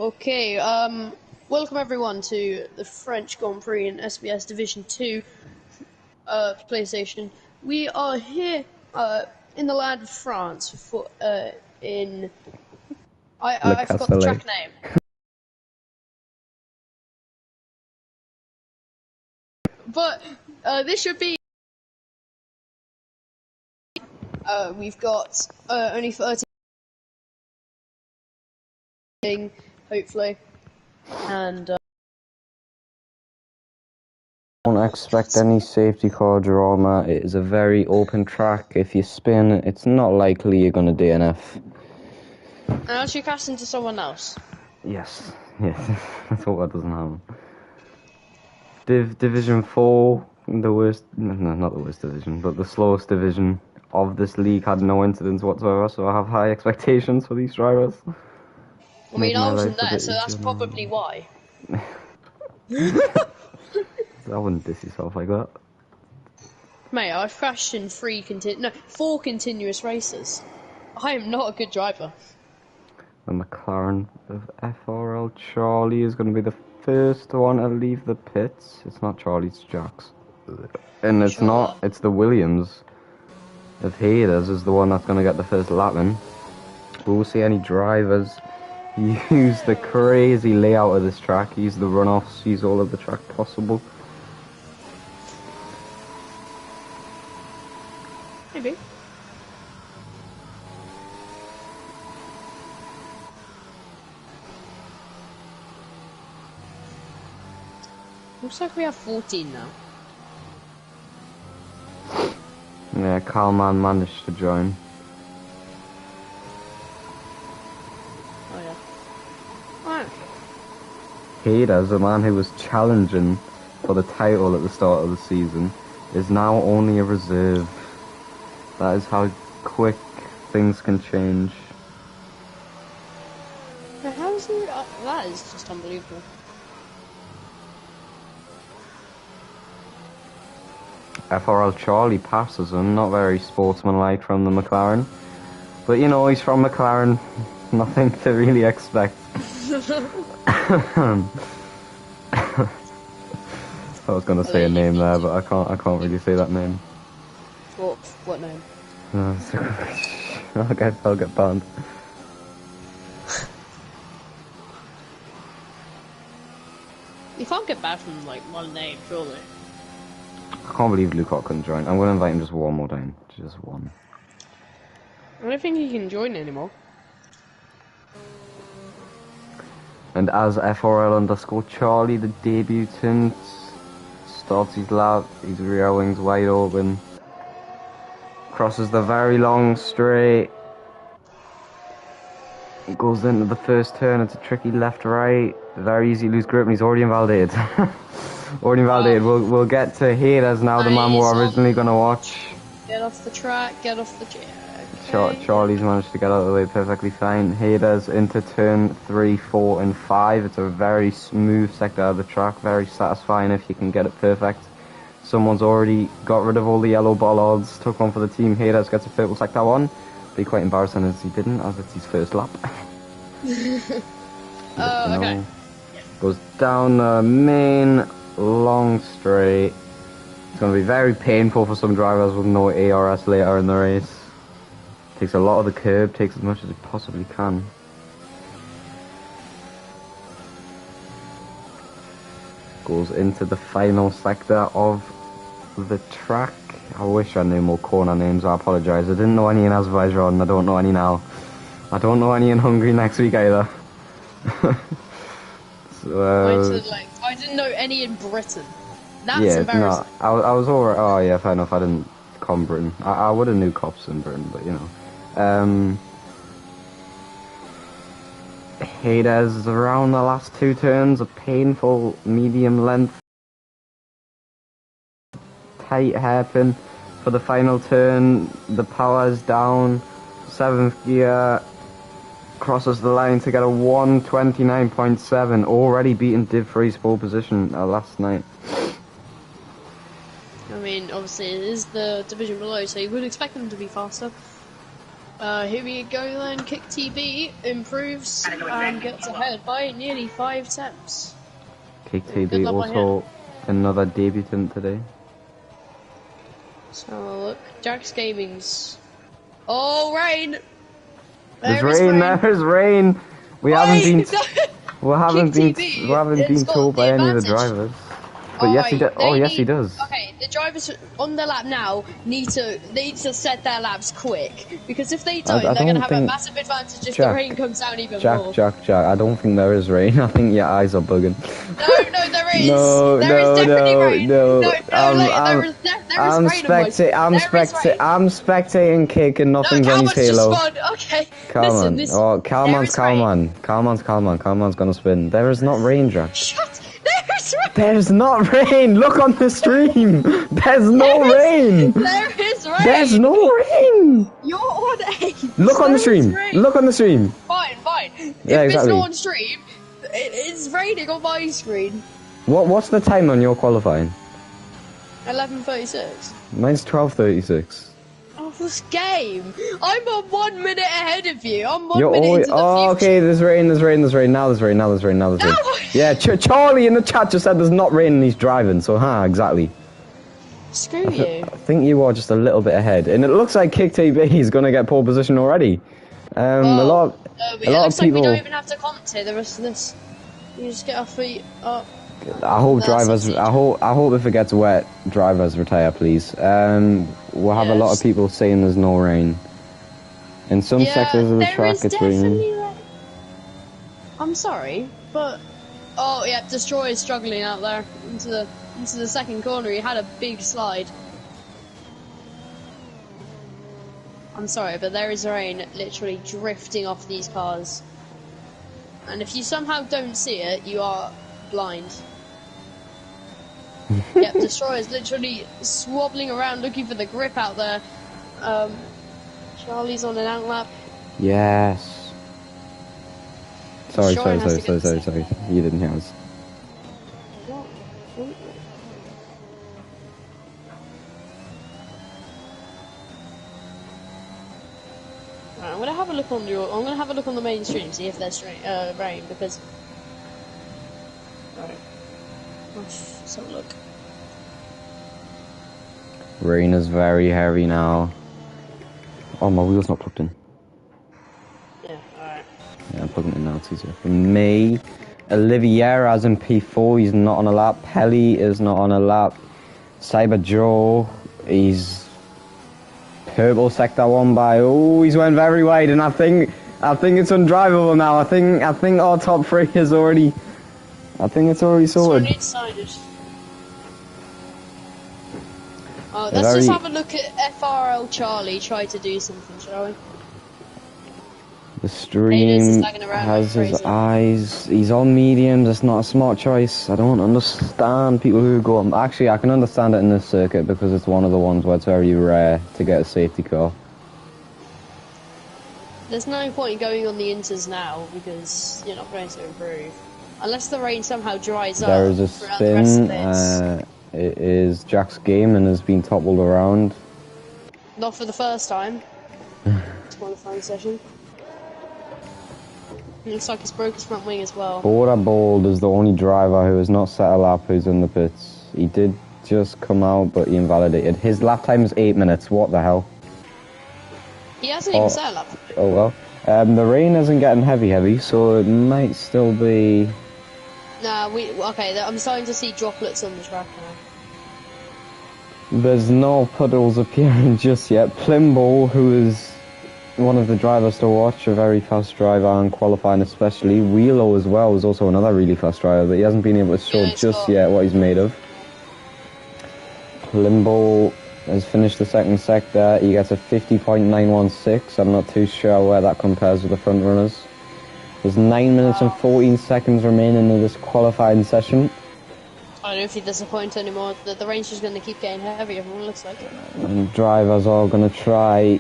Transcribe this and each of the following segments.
Okay, welcome everyone to the French Grand Prix in SBS Division 2 PlayStation. We are here in the land of France for in I forgot the track name. But this should be we've got only 30 hopefully, and Don't expect any safety car drama. It is a very open track. If you spin, it's not likely you're going to DNF. unless you crash into someone else. Yes. Let's hope that doesn't happen. Division 4, the worst, no, not the worst division, but the slowest division of this league had no incidents whatsoever, so I have high expectations for these drivers. I mean, I wasn't there, so that's probably why. I wouldn't diss yourself like that. Mate, I've crashed in 4 continuous races. I am not a good driver. The McLaren of FRL Charlie is going to be the first one to leave the pits. It's not Charlie, it's Jax. And it's not, it's the Williams of Hayes is the one that's going to get the first lap in. We'll see any drivers use the crazy layout of this track, use the runoffs, use all of the track possible. Maybe. Looks like we have 14 now. Yeah, Carlman managed to join. Oh yeah. Alright. Hayes, the man who was challenging for the title at the start of the season, is now only a reserve. That is how quick things can change. How is it? That is just unbelievable. FRL Charlie passes him, not very sportsmanlike from the McLaren. But you know, he's from McLaren, nothing to really expect. I was going to say a name there, but I can't really say that name. What name? No, I'll get banned. You can't get banned from like one name, surely. I can't believe Luke couldn't join. I'm going to invite him just one more time. Just one. I don't think he can join anymore. And as FRL_Charlie, the debutant, starts his lap, his rear wings wide open, crosses the very long straight, goes into the first turn. It's a tricky left-right, very easy to lose grip, and he's already invalidated. Already invalidated. We'll get to Hayes now, the man we're originally going to watch. Get off the track, get off the track. Okay. Charlie's managed to get out of the way perfectly fine. Hayes into turn 3, 4 and 5. It's a very smooth sector of the track, very satisfying if you can get it perfect. Someone's already got rid of all the yellow bollards, took one for the team. Hayes gets a purple sector one. Be quite embarrassing as he didn't, as it's his first lap. Okay. Goes down the main long straight. It's going to be very painful for some drivers with no ARS later in the race. Takes a lot of the curb, takes as much as it possibly can. Goes into the final sector of the track. I wish I knew more corner names, I apologise. I didn't know any in Azerbaijan, I don't know any now. I don't know any in Hungary next week either. So, I didn't know any in Britain. That's embarrassing. No, I was alright. Oh yeah, fair enough. I didn't come Britain. I would have knew cops in Britain, but you know. Hayes around the last 2 turns, a painful medium length, tight hairpin for the final turn. The power's down, 7th gear. Crosses the line to get a 129.7, already beaten Div 3's pole position last night. I mean, obviously it is the division below, so you would expect them to be faster. Here we go then. Kick TB improves and gets ahead by nearly 5 temps. Kick TB also another debutant today. So look, Jack's Gaming's. Oh, rain! There's rain. We haven't been told by any of the drivers. But yes, he does. Oh, yes, he does. Okay, the drivers on their lap now need to set their laps quick, because if they don't, they're going to have a massive advantage if the rain comes down even more. Jack, I don't think there is rain. I think your eyes are bugging. No, there is. There is definitely rain. I'm spectating Kick and nothing's on his halo. Okay. Calman's gonna spin. There is not rain, Jack. Shut. There's not rain! Look on the stream! There's no rain! There is rain! There's no rain! You're on 8! Look on the stream! Look on the stream! Fine. Yeah, if exactly. it's not on stream, it's raining on my screen. What's the time on your qualifying? 11:36. Mine's 12:36. Oh, this game! I'm on 1 minute ahead of you. I'm 1 minute into the future. Okay, there's rain. Now there's rain. No! Yeah, Charlie in the chat just said there's not rain and he's driving, so exactly. Screw you. I think you are just a little bit ahead, and it looks like Kick TV is gonna get pole position already. A lot of people. Like we don't even have to commentate the rest of this. You just get our feet up. I hope drivers. I hope if it gets wet, drivers retire, please. We'll have a lot of people saying there's no rain. In some sectors of the track, it's raining. I'm sorry, but Destroy is struggling out there into the second corner. He had a big slide. I'm sorry, but there is rain literally drifting off these cars, and if you somehow don't see it, you are blind. Yep, Destroy is literally swobbling around looking for the grip out there. Charlie's on an out lap. Yes. Sorry. You didn't hear us. Right, I'm gonna have a look on the main stream, see if there's rain, because. Right. Let's have a look. Rain is very heavy now. Oh, my wheel's not plugged in. Yeah, alright. Yeah, I'm plugging it in now, it's easier. For me, Oliviera's in P4, he's not on a lap. Pelly is not on a lap. Cyber Joe, he's purple sector 1 by. Oh, he's went very wide, and I think it's undrivable now. I think our top 3 is already. I think it's already sorted. It's already decided. Oh, let's just have a look at FRL Charlie try to do something, shall we? The stream has his eyes. He's on mediums. It's not a smart choice. I don't understand people who go on. Actually, I can understand it in this circuit because it's one of the ones where it's very rare to get a safety car. There's no point going on the inters now because you're not going to improve. Unless the rain somehow dries up. There is a spin. It is Jack's game and has been toppled around. Not for the first time. Qualifying session. Looks like he's broke his front wing as well. Bora Bold is the only driver who has not set a lap who's in the pits. He did just come out, but he invalidated. His lap time is 8 minutes. What the hell? He hasn't even set a lap. Oh well. The rain isn't getting heavy, so it might still be. Nah, okay. I'm starting to see droplets on the track now. There's no puddles appearing just yet. Plimbo, who is one of the drivers to watch, a very fast driver and qualifying especially. Wheelo as well is also another really fast driver, but he hasn't been able to show just yet what he's made of. Plimbo has finished the second sector. He gets a 50.916. I'm not too sure where that compares with the front runners. There's 9 minutes and 14 seconds remaining in this qualifying session. I don't feel disappointed anymore. The rain's just going to keep getting heavier, it looks like. And drivers are going to try.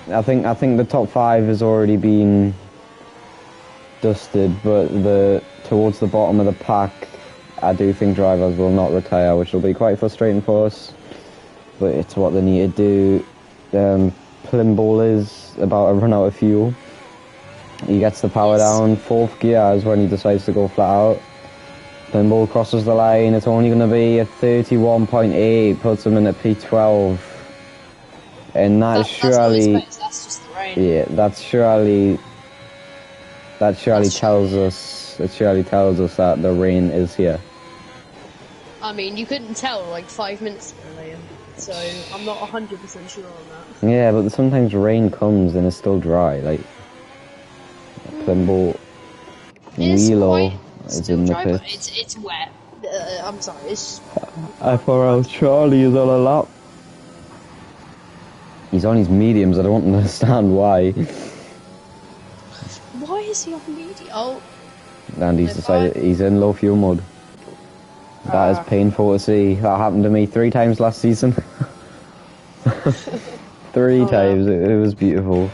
I think the top 5 has already been dusted, but towards the bottom of the pack, I do think drivers will not retire, which will be quite frustrating for us. But it's what they need to do. Plimbull is about to run out of fuel. He gets the power down. 4th gear is when he decides to go flat out. Plimbull crosses the line. It's only going to be a 31.8. Puts him in at P12. And that's surely... That's just the rain. Yeah, that surely tells us that the rain is here. I mean, you couldn't tell like 5 minutes ago, Liam, so I'm not 100% sure on that. Yeah, but sometimes rain comes and it's still dry. Like Plimbull, Wheelo is in the pits. It's wet. I'm sorry. It's. FRL Charlie is on a lap. He's on his mediums. I don't understand why. Why is he on medium? Oh. And he's decided he's in low fuel mode. That is painful to see. That happened to me 3 times last season. 3 times. It was beautiful.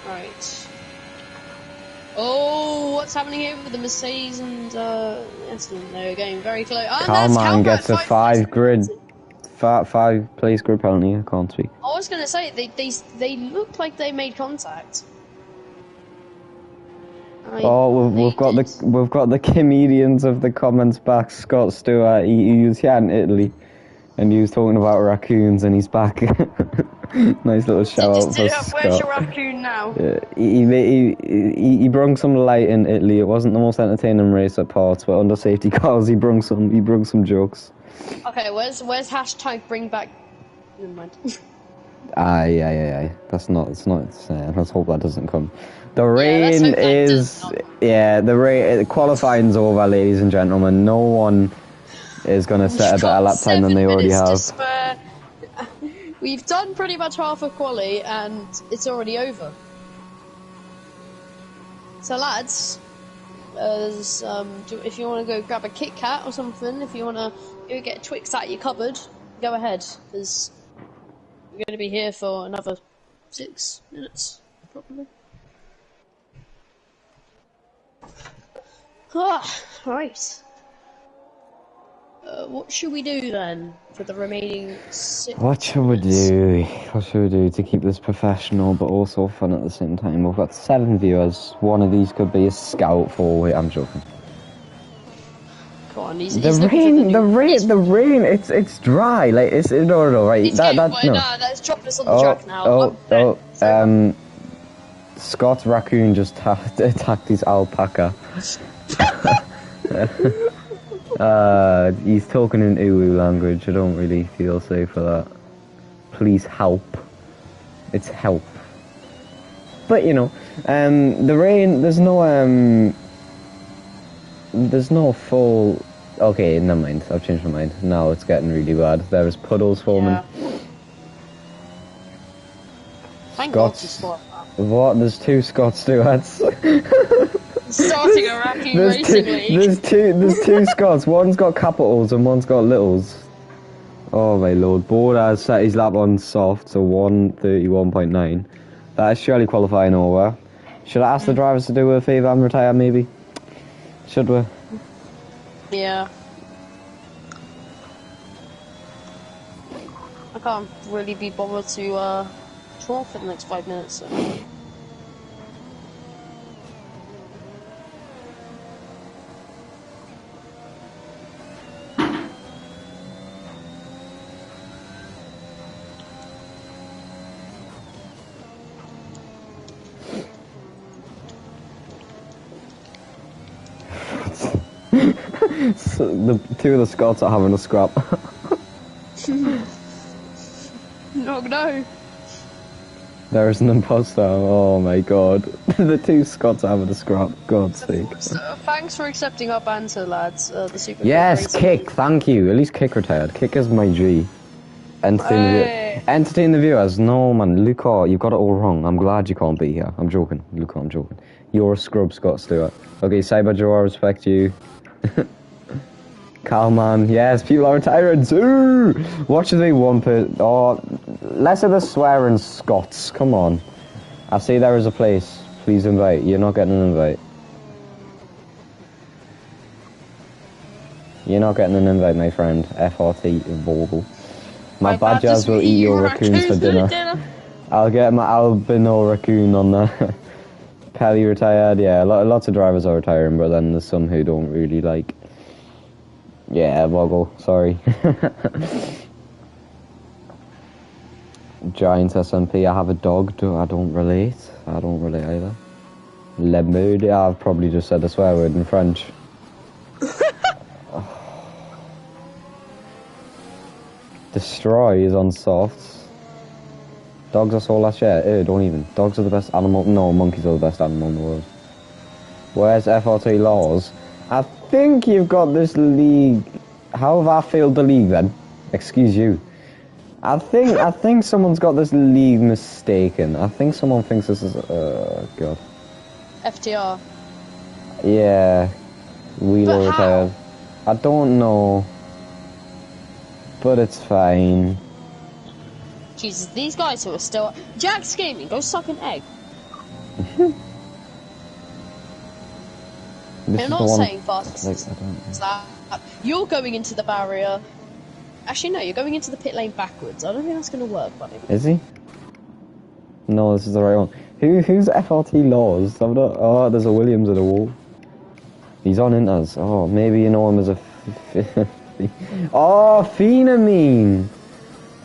Right. Oh, what's happening here with the Mercedes and incident? They're getting very close. Oh, Calman gets a 5 place grid penalty. I can't speak. I was gonna say they look like they made contact. We've got the comedians of the comments back. Scott Stewart, he was here in Italy, and he was talking about raccoons, and he's back. Nice little shout out for Scott. Where's your raccoon now? Yeah, he brung some light in Italy. It wasn't the most entertaining race at parts, but under safety cars, he brung some jokes. Okay, where's hashtag bring back? Never mind. Aye. It's not. Let's hope that doesn't come. The rain is, the qualifying's over, ladies and gentlemen. No one is going to set a better lap time than they already have. We've done pretty much half a quali, and it's already over. So, lads, if you want to go grab a Kit Kat or something, if you want to go get a Twix out of your cupboard, go ahead, because we're going to be here for another 6 minutes, probably. Right. What should we do then for the remaining 6 What should we do? What should we do to keep this professional but also fun at the same time? We've got 7 viewers. One of these could be a scout for. I'm joking. Come on, he's the rain. It's dry. Like it's no, right? That's chocolate on the track now. Scott's raccoon just attacked his alpaca. He's talking in Uwu language. I don't really feel safe for that. Please help. It's help. But you know, the rain. There's no full. Okay, never mind. I've changed my mind. Now it's getting really bad. There's puddles forming. Yeah. Thank God you spot that. What? There's 2 Scott Stewarts. Starting a raccoon racing league. There's two Scots. One's got capitals and one's got littles. Oh my lord. Board has set his lap on soft, so 131.9. That is surely qualifying over. Should I ask the drivers to do a favour and retire maybe? Should we? Yeah. I can't really be bothered to talk for the next 5 minutes, so. So the 2 of the Scots are having a scrap. No. There is an imposter. Oh my god. The 2 Scots are having a scrap. God's sake. So, thanks for accepting our banter, lads. The super. Yes, Kick. Thank you. At least Kick retired. Kick is my G. Entertain the viewers. No man, Luca, you've got it all wrong. I'm glad you can't be here. I'm joking, Luca. I'm joking. You're a scrub, Scott Stewart. Okay, Cyber Joe, I respect you. Calman, yes, people are tyrants. Ooh! What should they want less of the swearing Scots. Come on. I see there is a place. Please invite. You're not getting an invite. You're not getting an invite, my friend. FRT Vogel. My badgers will eat your raccoons for dinner. I'll get my albino raccoon on there. Pelly retired, yeah. Lots of drivers are retiring, but then there's some who don't really like. Yeah, Woggle, sorry. Giant SMP, I have a dog, I don't relate. I don't relate either. Le mood, I've probably just said a swear word in French. Destroy is on softs. Dogs are so last year. Don't even. Dogs are the best animal. No, monkeys are the best animal in the world. Where's FRT laws? I think you've got this league. How have I failed the league then? Excuse you. I think someone's got this league mistaken. I think someone thinks this is. God. FTR. Yeah. Wheeler retired. I don't know. But it's fine. Jesus, these guys who are still... Jack's Gaming, go suck an egg. I'm not saying fast. You're going into the barrier. Actually, no, you're going into the pit lane backwards. I don't think that's going to work, buddy. Is he? No, this is the right one. Who's FRT Laws? Oh, there's a Williams at a wall. He's on Inters. Oh, maybe you know him as a... Oh, Phenamine!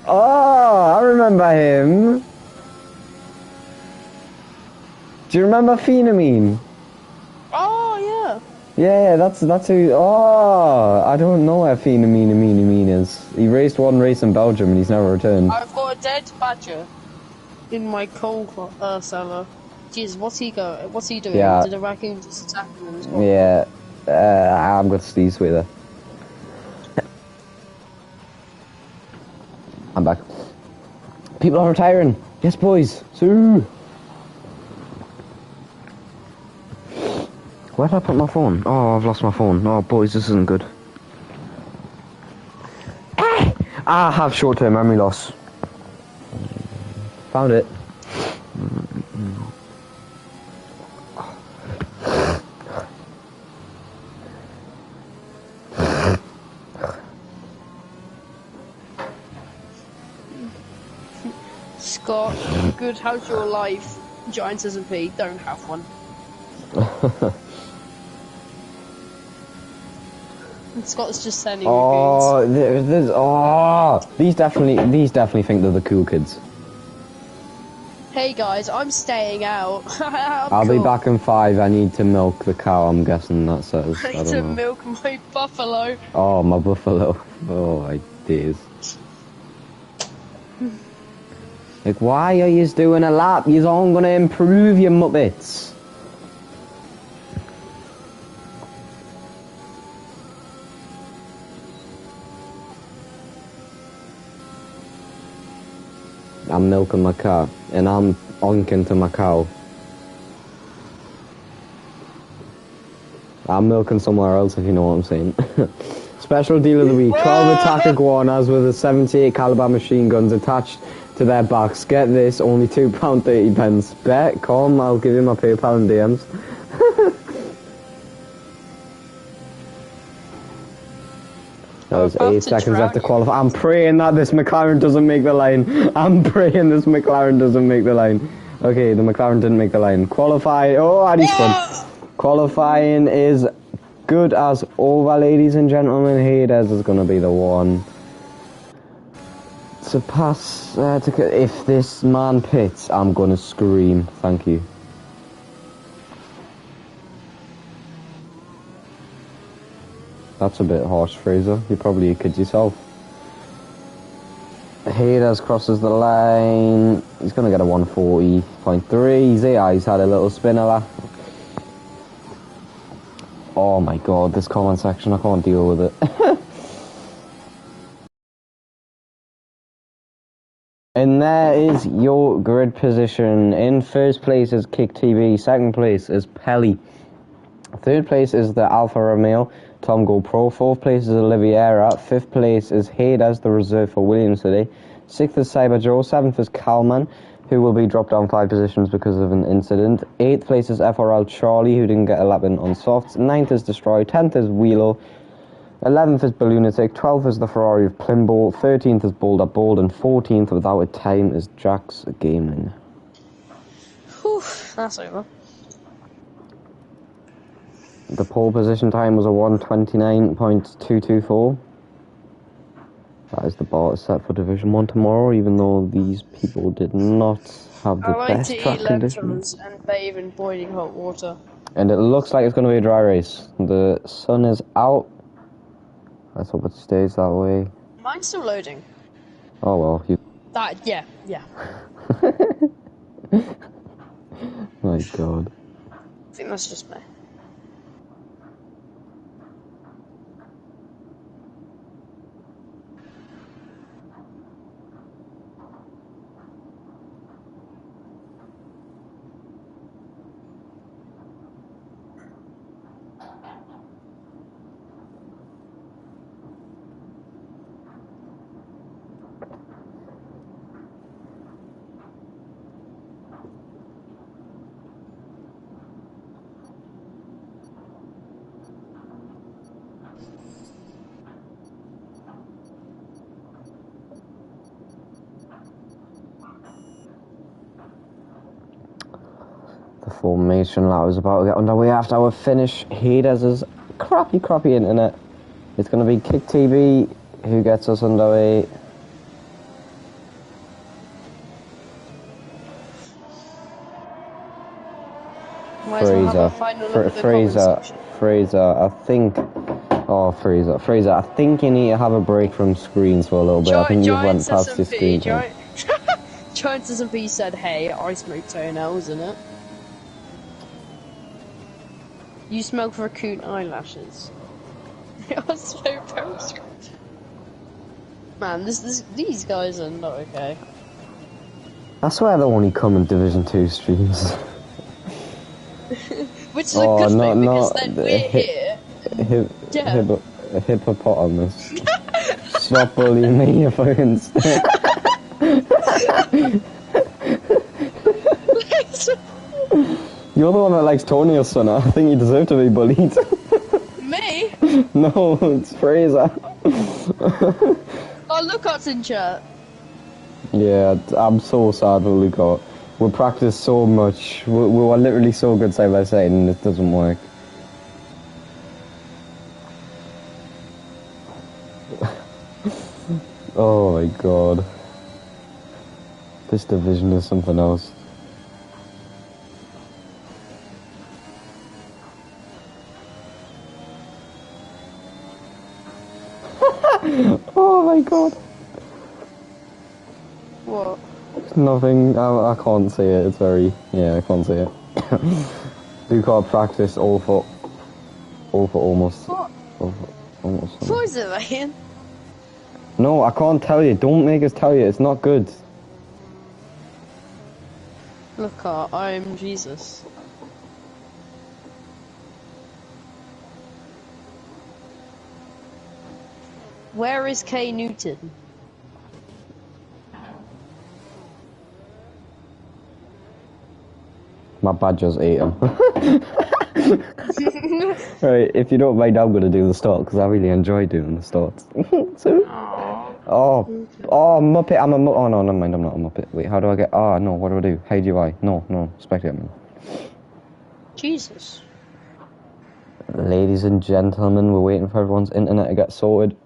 Oh, I remember him. Do you remember Phenamine? Oh, yeah. Yeah, that's who. Oh, I don't know where Phenamine is. He raced one race in Belgium and he's never returned. I've got a dead badger in my coal cellar. Jesus, what's he doing? Yeah. Did the raccoon just attack him? Yeah, I'm going to Steve's way there. I'm back. People are retiring. Yes, boys. Sue. Where did I put my phone? Oh, I've lost my phone. Oh, boys, this isn't good. I have short-term memory loss. Found it. Scott, good, how's your life? Giants SMP, don't have one. And Scott's just sending these definitely think they're the cool kids. Hey guys, I'm staying out. I'll be back in 5. I need to milk the cow. I'm guessing that says. I need to milk my buffalo. Oh, my buffalo. Oh, my days. Like, why are you doing a lap? You're all gonna improve your muppets. I'm milking my car, and I'm onking to my cow. I'm milking somewhere else, if you know what I'm saying. Special deal of the week: 12 attack iguanas with a 78 caliber machine guns attached to their backs. Get this, only £2.30. Bet, come, I'll give you my PayPal and DMs. That was 8 seconds left to qualify. I'm praying that this McLaren doesn't make the line. I'm praying this McLaren doesn't make the line. Okay, the McLaren didn't make the line. Qualify. Oh, and he spun. Qualifying is good as over, ladies and gentlemen. Hades is going to be the one to pass. If this man pits, I'm going to scream. Thank you. That's a bit harsh, Fraser. You're probably a kid yourself. Hades crosses the line. He's going to get a 140.3. He's had a little spinner lap. Oh my god, this comment section, I can't deal with it. And there is your grid position. In first place is Kick TV. Second place is Pelly. Third place is the Alfa Romeo Tom Go Pro. Fourth place is Oliveira. Fifth place is Hades, the reserve for Williams today. Sixth is Cyber Joe. Seventh is Calman, who will be dropped down 5 positions because of an incident. Eighth place is FRL Charlie, who didn't get a lap in on softs. Ninth is Destroy. 10th is Wheelo. 11th is Balloonatic, 12th is the Ferrari of Plimbull, 13th is Boulder Bold, and 14th without a time is Jack's Gaming. Whew, that's over. The pole position time was a 1:29.224. That is the bar set for Division 1 tomorrow, even though these people did not have the best track conditions. And bathe in boiling hot water. And it looks like it's going to be a dry race. The sun is out. Let's hope it stays that way. Mine's still loading. Oh well, yeah. My God. I think that's just me. The formation lap is about to get underway after our finish. Hades' crappy internet. It's going to be Kick TV who gets us underway. Fraser, I think... Oh, Fraser, I think you need to have a break from screens for a little bit. I think you've went past your screen time. Giants SMP said, hey, I smoke toenails, innit? You smoke raccoon eyelashes. I smoke toast. Man, these guys are not okay. I swear they only come in Division 2 streams. Which is a good thing, because then we're here. Hippopotamus. Stop bullying me, you fucking You're the one that likes Tony or son. I think you deserve to be bullied. Me? No, it's Fraser. Oh, Lookout's in chat. Yeah, I'm so sad for Lookout. We practice so much. We were literally so good side by side and it doesn't work. Oh my God. This division is something else. Oh my God. What? Nothing. I can't say it. It's very... Yeah, I can't say it. We can't practice all for almost... What? Almost. What is it, man? No, I can't tell you. Don't make us tell you. It's not good. Lookout, I'm Jesus. Where is K Newton? My badgers ate him. Right, if you don't mind, I'm going to do the start, because I really enjoy doing the starts. So, oh, Muppet, I'm a Muppet. Oh, no, never mind, I'm not a Muppet. Wait, how do I get... Ah, no, what do I do? How do I? No, spectate me. Jesus. Ladies and gentlemen, we're waiting for everyone's internet to get sorted.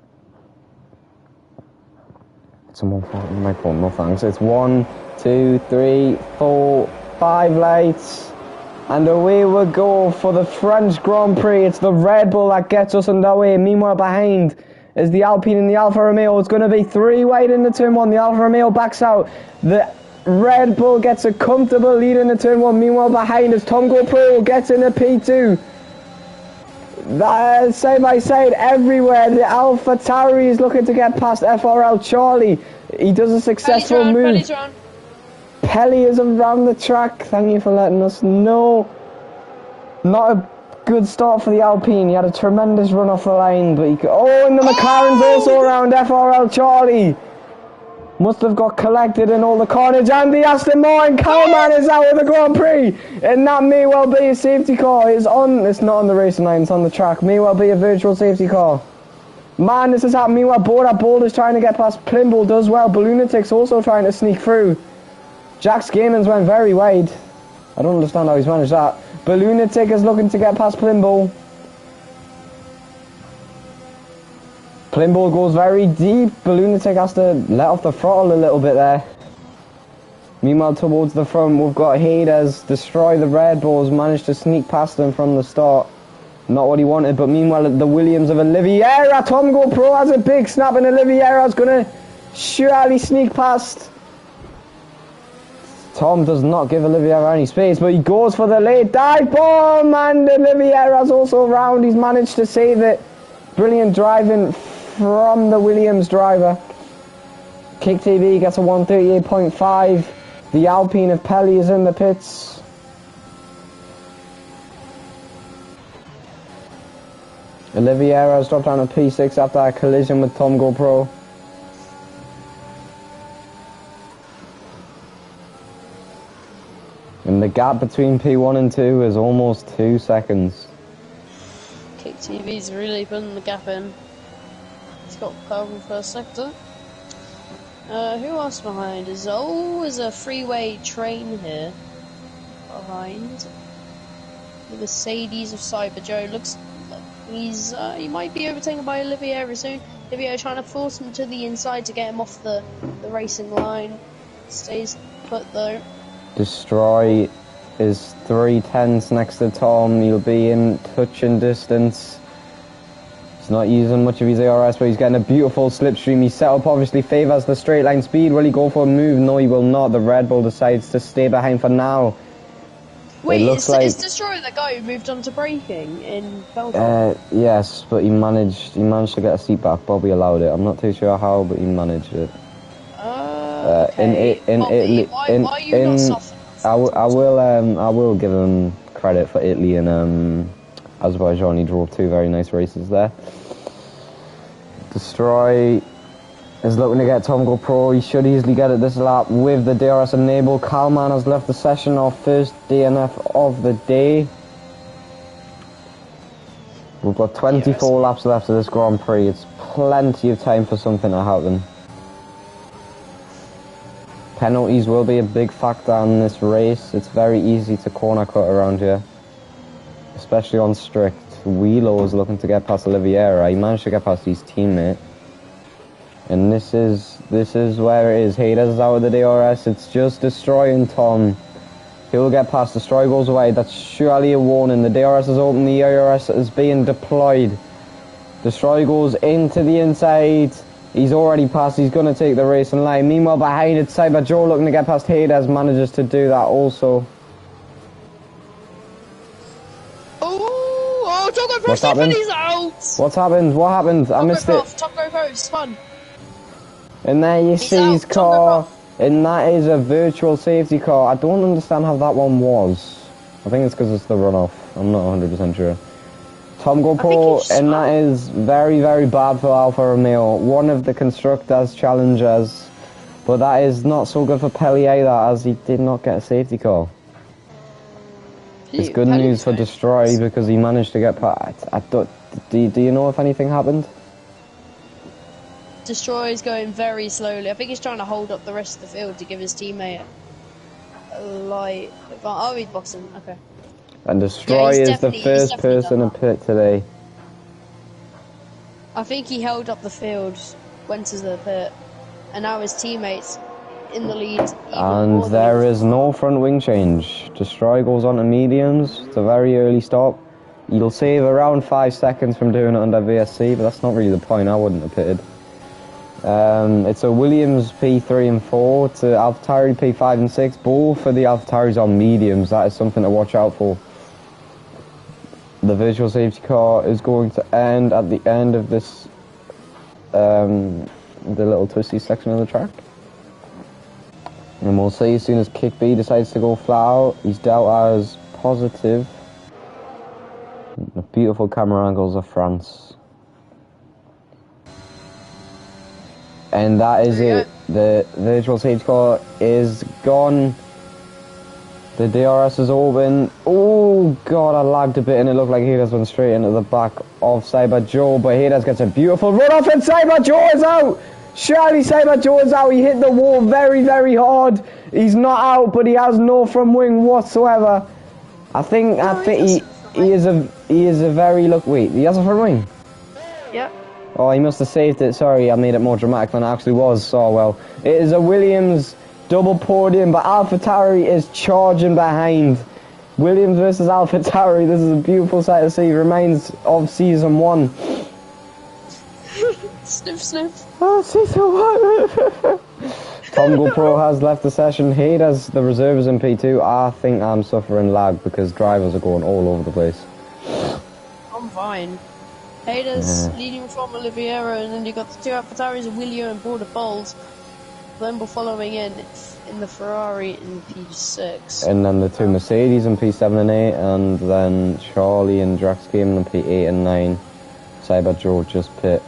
It's a more important microphone, no thanks. It's 1, 2, 3, 4, 5 lights. And away we go for the French Grand Prix. It's the Red Bull that gets us underway. Meanwhile, behind is the Alpine and the Alfa Romeo. It's going to be 3 wide in the turn 1. The Alfa Romeo backs out. The Red Bull gets a comfortable lead in the turn 1. Meanwhile, behind is Tom GoPro gets in the P2. Side by side everywhere. The Alpha Tauri is looking to get past FRL Charlie. He does a successful move. Pelly is around the track. Thank you for letting us know. Not a good start for the Alpine. He had a tremendous run off the line, but he could... Oh, and the McLaren's also around FRL Charlie. Must have got collected in all the carnage. And the Aston Martin Cowman is out of the Grand Prix. And that may well be a safety car. It's not on the racing line, it's on the track. May well be a virtual safety car. Man, this is happening. Meanwhile, Boulder's trying to get past. Plimbull does well. Balloonatics also trying to sneak through. Jack's Gaming's went very wide. I don't understand how he's managed that. Balloonatic is looking to get past Plimbull. Plimbull goes very deep. Balloonatic has to let off the throttle a little bit there. Meanwhile, towards the front, we've got Hades. Destroy the Red Bulls. Managed to sneak past them from the start. Not what he wanted, but meanwhile, the Williams of Oliveira. Tom GoPro has a big snap, and Oliveira's going to surely sneak past. Tom does not give Oliveira any space, but he goes for the late dive bomb, and Oliveira's also around. He's managed to save it. Brilliant driving from the Williams driver. Kick TV gets a 138.5. The Alpine of Pelly is in the pits. Oliveira has dropped down to P6 after a collision with Tom GoPro. And the gap between P1 and 2 is almost 2 seconds. Kick TV's really putting the gap in. He's got carbon first sector. Who else behind? Is a freeway train here behind. The Mercedes of Cyber Joe looks. He might be overtaken by Oliveira soon. Oliveira trying to force him to the inside to get him off the racing line. Stays put though. Destroy is 3/10 next to Tom. He'll be in touching distance. He's not using much of his ARS, but he's getting a beautiful slipstream. His setup obviously favours the straight line speed. Will he go for a move? No, he will not. The Red Bull decides to stay behind for now. Wait, is Destroy the guy who moved on to braking in Belgium? Yes, but he managed to get a seat back. Bobby allowed it. I'm not too sure how, but he managed it. Okay. Why are you not softened? I will give him credit for Italy and Azerbaijan. He drove 2 very nice races there. Destroy is looking to get Tom GoPro. He should easily get it this lap with the DRS enabled. Kalman has left the session, our first DNF of the day. We've got 24 laps left of this Grand Prix. It's plenty of time for something to happen. Penalties will be a big factor in this race. It's very easy to corner cut around here, especially on strict. Wheelo is looking to get past Oliveira. He managed to get past his teammate. And this is where it is. Hades is out of the DRS. It's just destroying Tom. He'll get past. Destroy goes away. That's surely a warning. The DRS is open. The ARS is being deployed. Destroy goes into the inside. He's already passed. He's going to take the racing line. Meanwhile, behind it, Cyber Joe looking to get past Hades. Manages to do that also. Oh, Top GoPro Stephanie's out! What's happened? What happened? I missed it. Top GoPro spun. And there you see his car, and that is a virtual safety car. I don't understand how that one was. I think it's because it's the runoff. I'm not 100% sure. Tom GoPro, and that is very, very bad for Alfa Romeo. One of the constructors' challengers, but that is not so good for Pelli either, as he did not get a safety car. It's good news for Destroy because he managed to get past. Do you know if anything happened? Destroy is going very slowly. I think he's trying to hold up the rest of the field to give his teammate a light. Oh, he's boxing. Okay. And Destroy is the first person to pit today. I think he held up the field, went to the pit, and now his teammates in the lead. And there is no front wing change. Destroy goes on to mediums. It's a very early stop. You'll save around 5 seconds from doing it under VSC, but that's not really the point. I wouldn't have pitted. It's a Williams P3 and 4 to AlphaTauri P5 and 6. Both for the AlphaTauris on mediums. That is something to watch out for. The visual safety car is going to end at the end of this, the little twisty section of the track. And we'll see as soon as Kick B decides to go flat out. He's dealt as positive. The beautiful camera angles of France. And that is it. The virtual safety car is gone. The DRS is open. Oh god, I lagged a bit and it looked like Hades went straight into the back of Cyber Joe, but Hades gets a beautiful run off and Cyber Joe is out! Surely Cyber Joe is out. He hit the wall very, very hard. He's not out, but he has no front wing whatsoever. I think he is a very wait, he has a front wing? Yep. Oh, he must have saved it. Sorry, I made it more dramatic than it actually was. Oh well. It is a Williams double podium, but AlphaTauri is charging behind. Williams versus AlphaTauri. This is a beautiful sight to see. Reminds of season 1. Sniff, sniff. Oh, season 1. Tom GoPro has left the session. Hades, the reserves in P2. I think I'm suffering lag because drivers are going all over the place. I'm fine. Hades leading from Oliveira, and then you got the two AlphaTauris, Willio and Border Bold. Then we're following in the Ferrari in P6. And then the two Mercedes in P7 and 8, and then Charlie and Drax Gaming in P8 and 9. Cyber Joe just pit.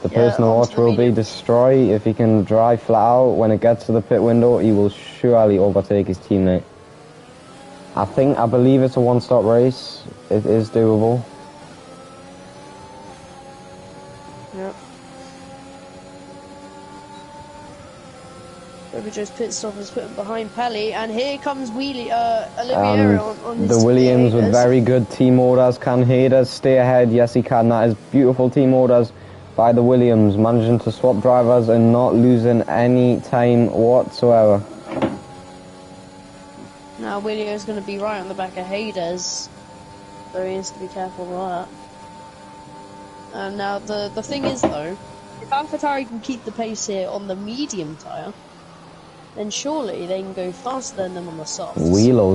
The person to watch will be Destroy. If he can drive flat out when it gets to the pit window, he will surely overtake his teammate. I believe it's a one-stop race. It is doable. Yep. Joe's pit stop is put behind Pelly, and here comes Oliveira on his the Williams Hades. with very good team orders. Can Hades stay ahead? Yes, he can. That is beautiful team orders by the Williams, managing to swap drivers and not losing any time whatsoever. Now Willio is going to be right on the back of Hades, so he has to be careful of that. Now the thing is though, if AlphaTauri can keep the pace here on the medium tyre, then surely they can go faster than them on the softs. Wheelo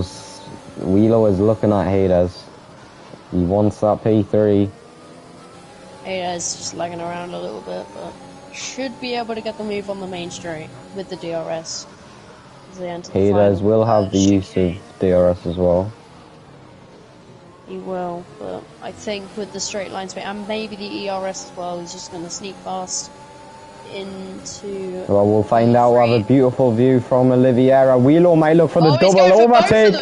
is looking at Hades. He wants that P3. Hades just lagging around a little bit, but should be able to get the move on the main straight with the DRS. Hades will have the use of DRS as well. He will, but I think with the straight line speed and maybe the ERS as well, he's just going to sneak past into... Well, we'll find out. We'll have a beautiful view from Oliveira. Wheelo might look for the double overtake.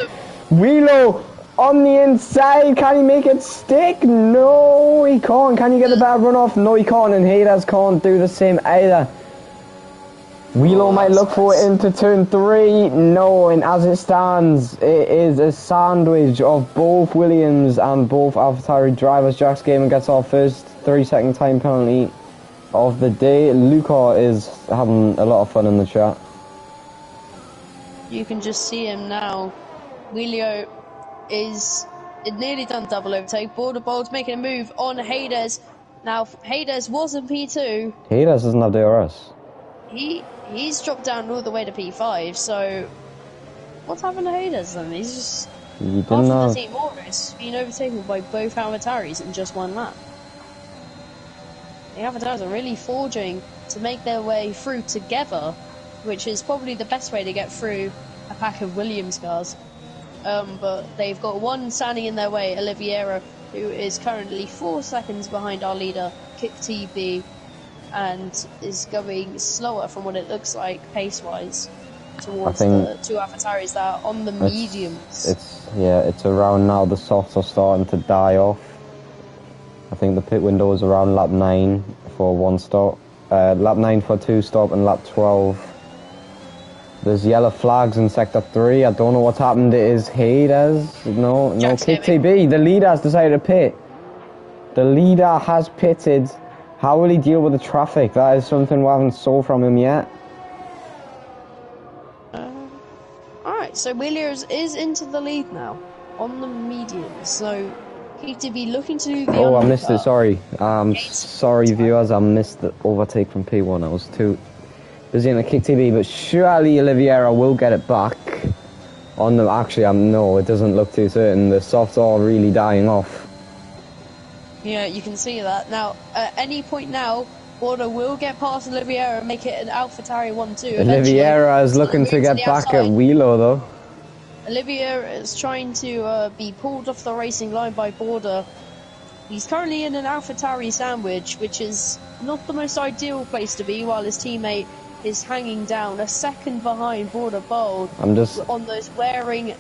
Wheelo on the inside. Can he make it stick? No, he can't. Can he get a better run off? No, he can't. And Hades can't do the same either. Wheelo might look for it into turn 3. No, and as it stands, it is a sandwich of both Williams and both AlphaTauri drivers. Jack's Gaming gets our first 3-second time penalty of the day. Luca is having a lot of fun in the chat. You can just see him now. Wheelio is nearly done double overtake. Border Bold's making a move on Hades. Now Hades was in P2. Hades doesn't have DRS. He's dropped down all the way to P5, so what's happened to Hades then? He's just after the team orders being overtaken by both AlphaTauris in just one lap. The AlphaTauris are really forging to make their way through together, which is probably the best way to get through a pack of Williams cars. But they've got one standing in their way, Oliveira, who is currently 4 seconds behind our leader, Kick TB, and is going slower from what it looks like pace-wise towards the two AlphaTauris that are on the mediums. It's around now. The softs are starting to die off. I think the pit window is around lap 9 for one stop, lap 9 for 2 stop, and lap 12. There's yellow flags in sector 3. I don't know what's happened. It is Hades. No, Kick TB. The leader has decided to pit. The leader has pitted. How will he deal with the traffic? That is something we haven't saw from him yet. Alright, so Williams is into the lead now on the medium. So KTB looking to do the Oh, I missed it, sorry. Sorry viewers, I missed the overtake from P1. I was too busy in the Kick TV, but surely Oliveira will get it back on them. Actually, no, it doesn't look too certain. The softs are really dying off. Yeah, you can see that. Now, at any point now, Border will get past Oliveira and make it an AlphaTauri 1-2. Oliveira is looking to get back at Wheelo, though. Oliveira is trying to be pulled off the racing line by Border. He's currently in an AlphaTauri sandwich, which is not the most ideal place to be, while his teammate is hanging down, a second behind Border Bold. I'm just on those wearing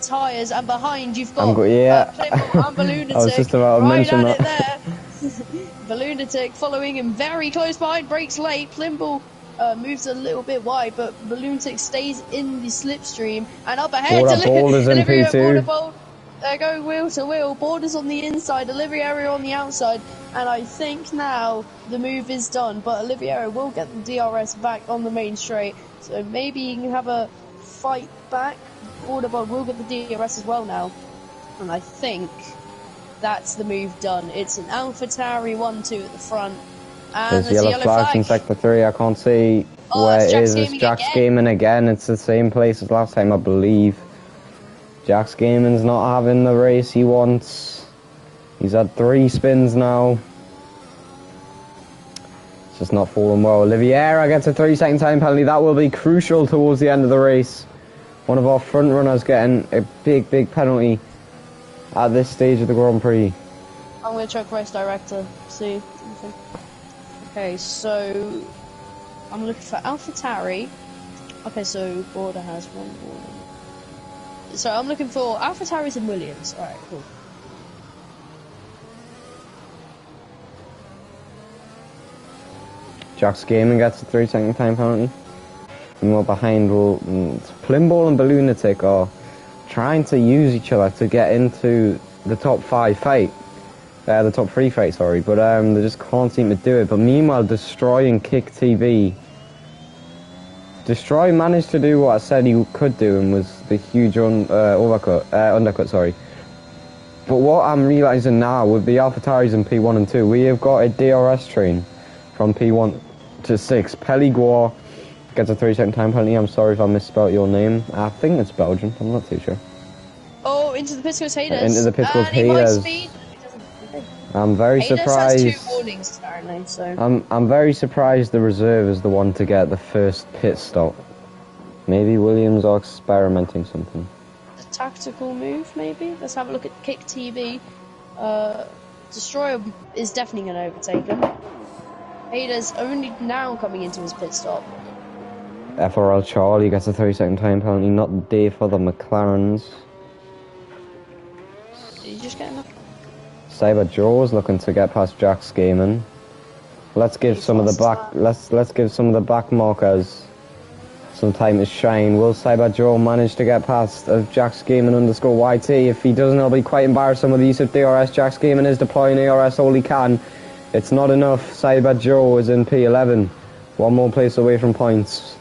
tyres, and behind you've got yeah. and Lunatic. I was just about to right mention at that. it there. The Lunatic following him very close behind, brakes late. Plimbull moves a little bit wide, but the Lunatic stays in the slipstream. And up ahead, Bold is in P2. Bold, they're going wheel to wheel. Borders on the inside, Oliviero on the outside. And I think now the move is done, but Oliviero will get the DRS back on the main straight. So maybe he can have a fight back. Borderbold will get the DRS as well now. And I think that's the move done. It's an AlphaTauri 1-2 at the front. And there's yellow flags in sector 3. I can't see where it is. It's Jack's Gaming again. It's the same place as last time, I believe. Jack's Gaming's not having the race he wants. He's had 3 spins now. It's just not falling well. Oliviera gets a 3-second time penalty. That will be crucial towards the end of the race. One of our front runners getting a big penalty at this stage of the Grand Prix. I'm going to check race director, see. Okay, so I'm looking for AlphaTauri. Okay, so Border has one Border. So I'm looking for AlphaTauris and Williams. Alright, cool. Jack's Gaming gets a 3-second time penalty. And we're behind, Plimbull and Lunatic are trying to use each other to get into the top 5 fight. The top 3 fight, sorry. But they just can't seem to do it. But meanwhile, Destroy and Kick TV. Destroy managed to do what I said he could do, and was the huge undercut, sorry. But what I'm realising now, with the AlphaTauris in P1 and 2, we have got a DRS train from P1 to 6. Peliguar gets a 3-second time penalty. I'm sorry if I misspelled your name. I think it's Belgian. I'm not too sure. Oh, into the pit goes Hayes. Into the pit goes Hayes. I'm very surprised. Has 2 warnings apparently, so. I'm very surprised the reserve is the one to get the first pit stop. Maybe Williams are experimenting something. A tactical move, maybe. Let's have a look at Kick TV. Destroyer is definitely going to overtake him. Hayes only now coming into his pit stop. FRL Charlie gets a 3-second time penalty. Not the day for the McLarens. Did you just get enough? Cyber Joe's looking to get past Jack's Gaming. Let's give some of the back. Let's give some of the back markers some time to shine. Will Cyber Joe manage to get past of Jack's Gaming _YT? If he doesn't, it'll be quite embarrassing with the use of DRS. Jack's Gaming is deploying DRS all he can. It's not enough. Cyber Joe is in P11. One more place away from points.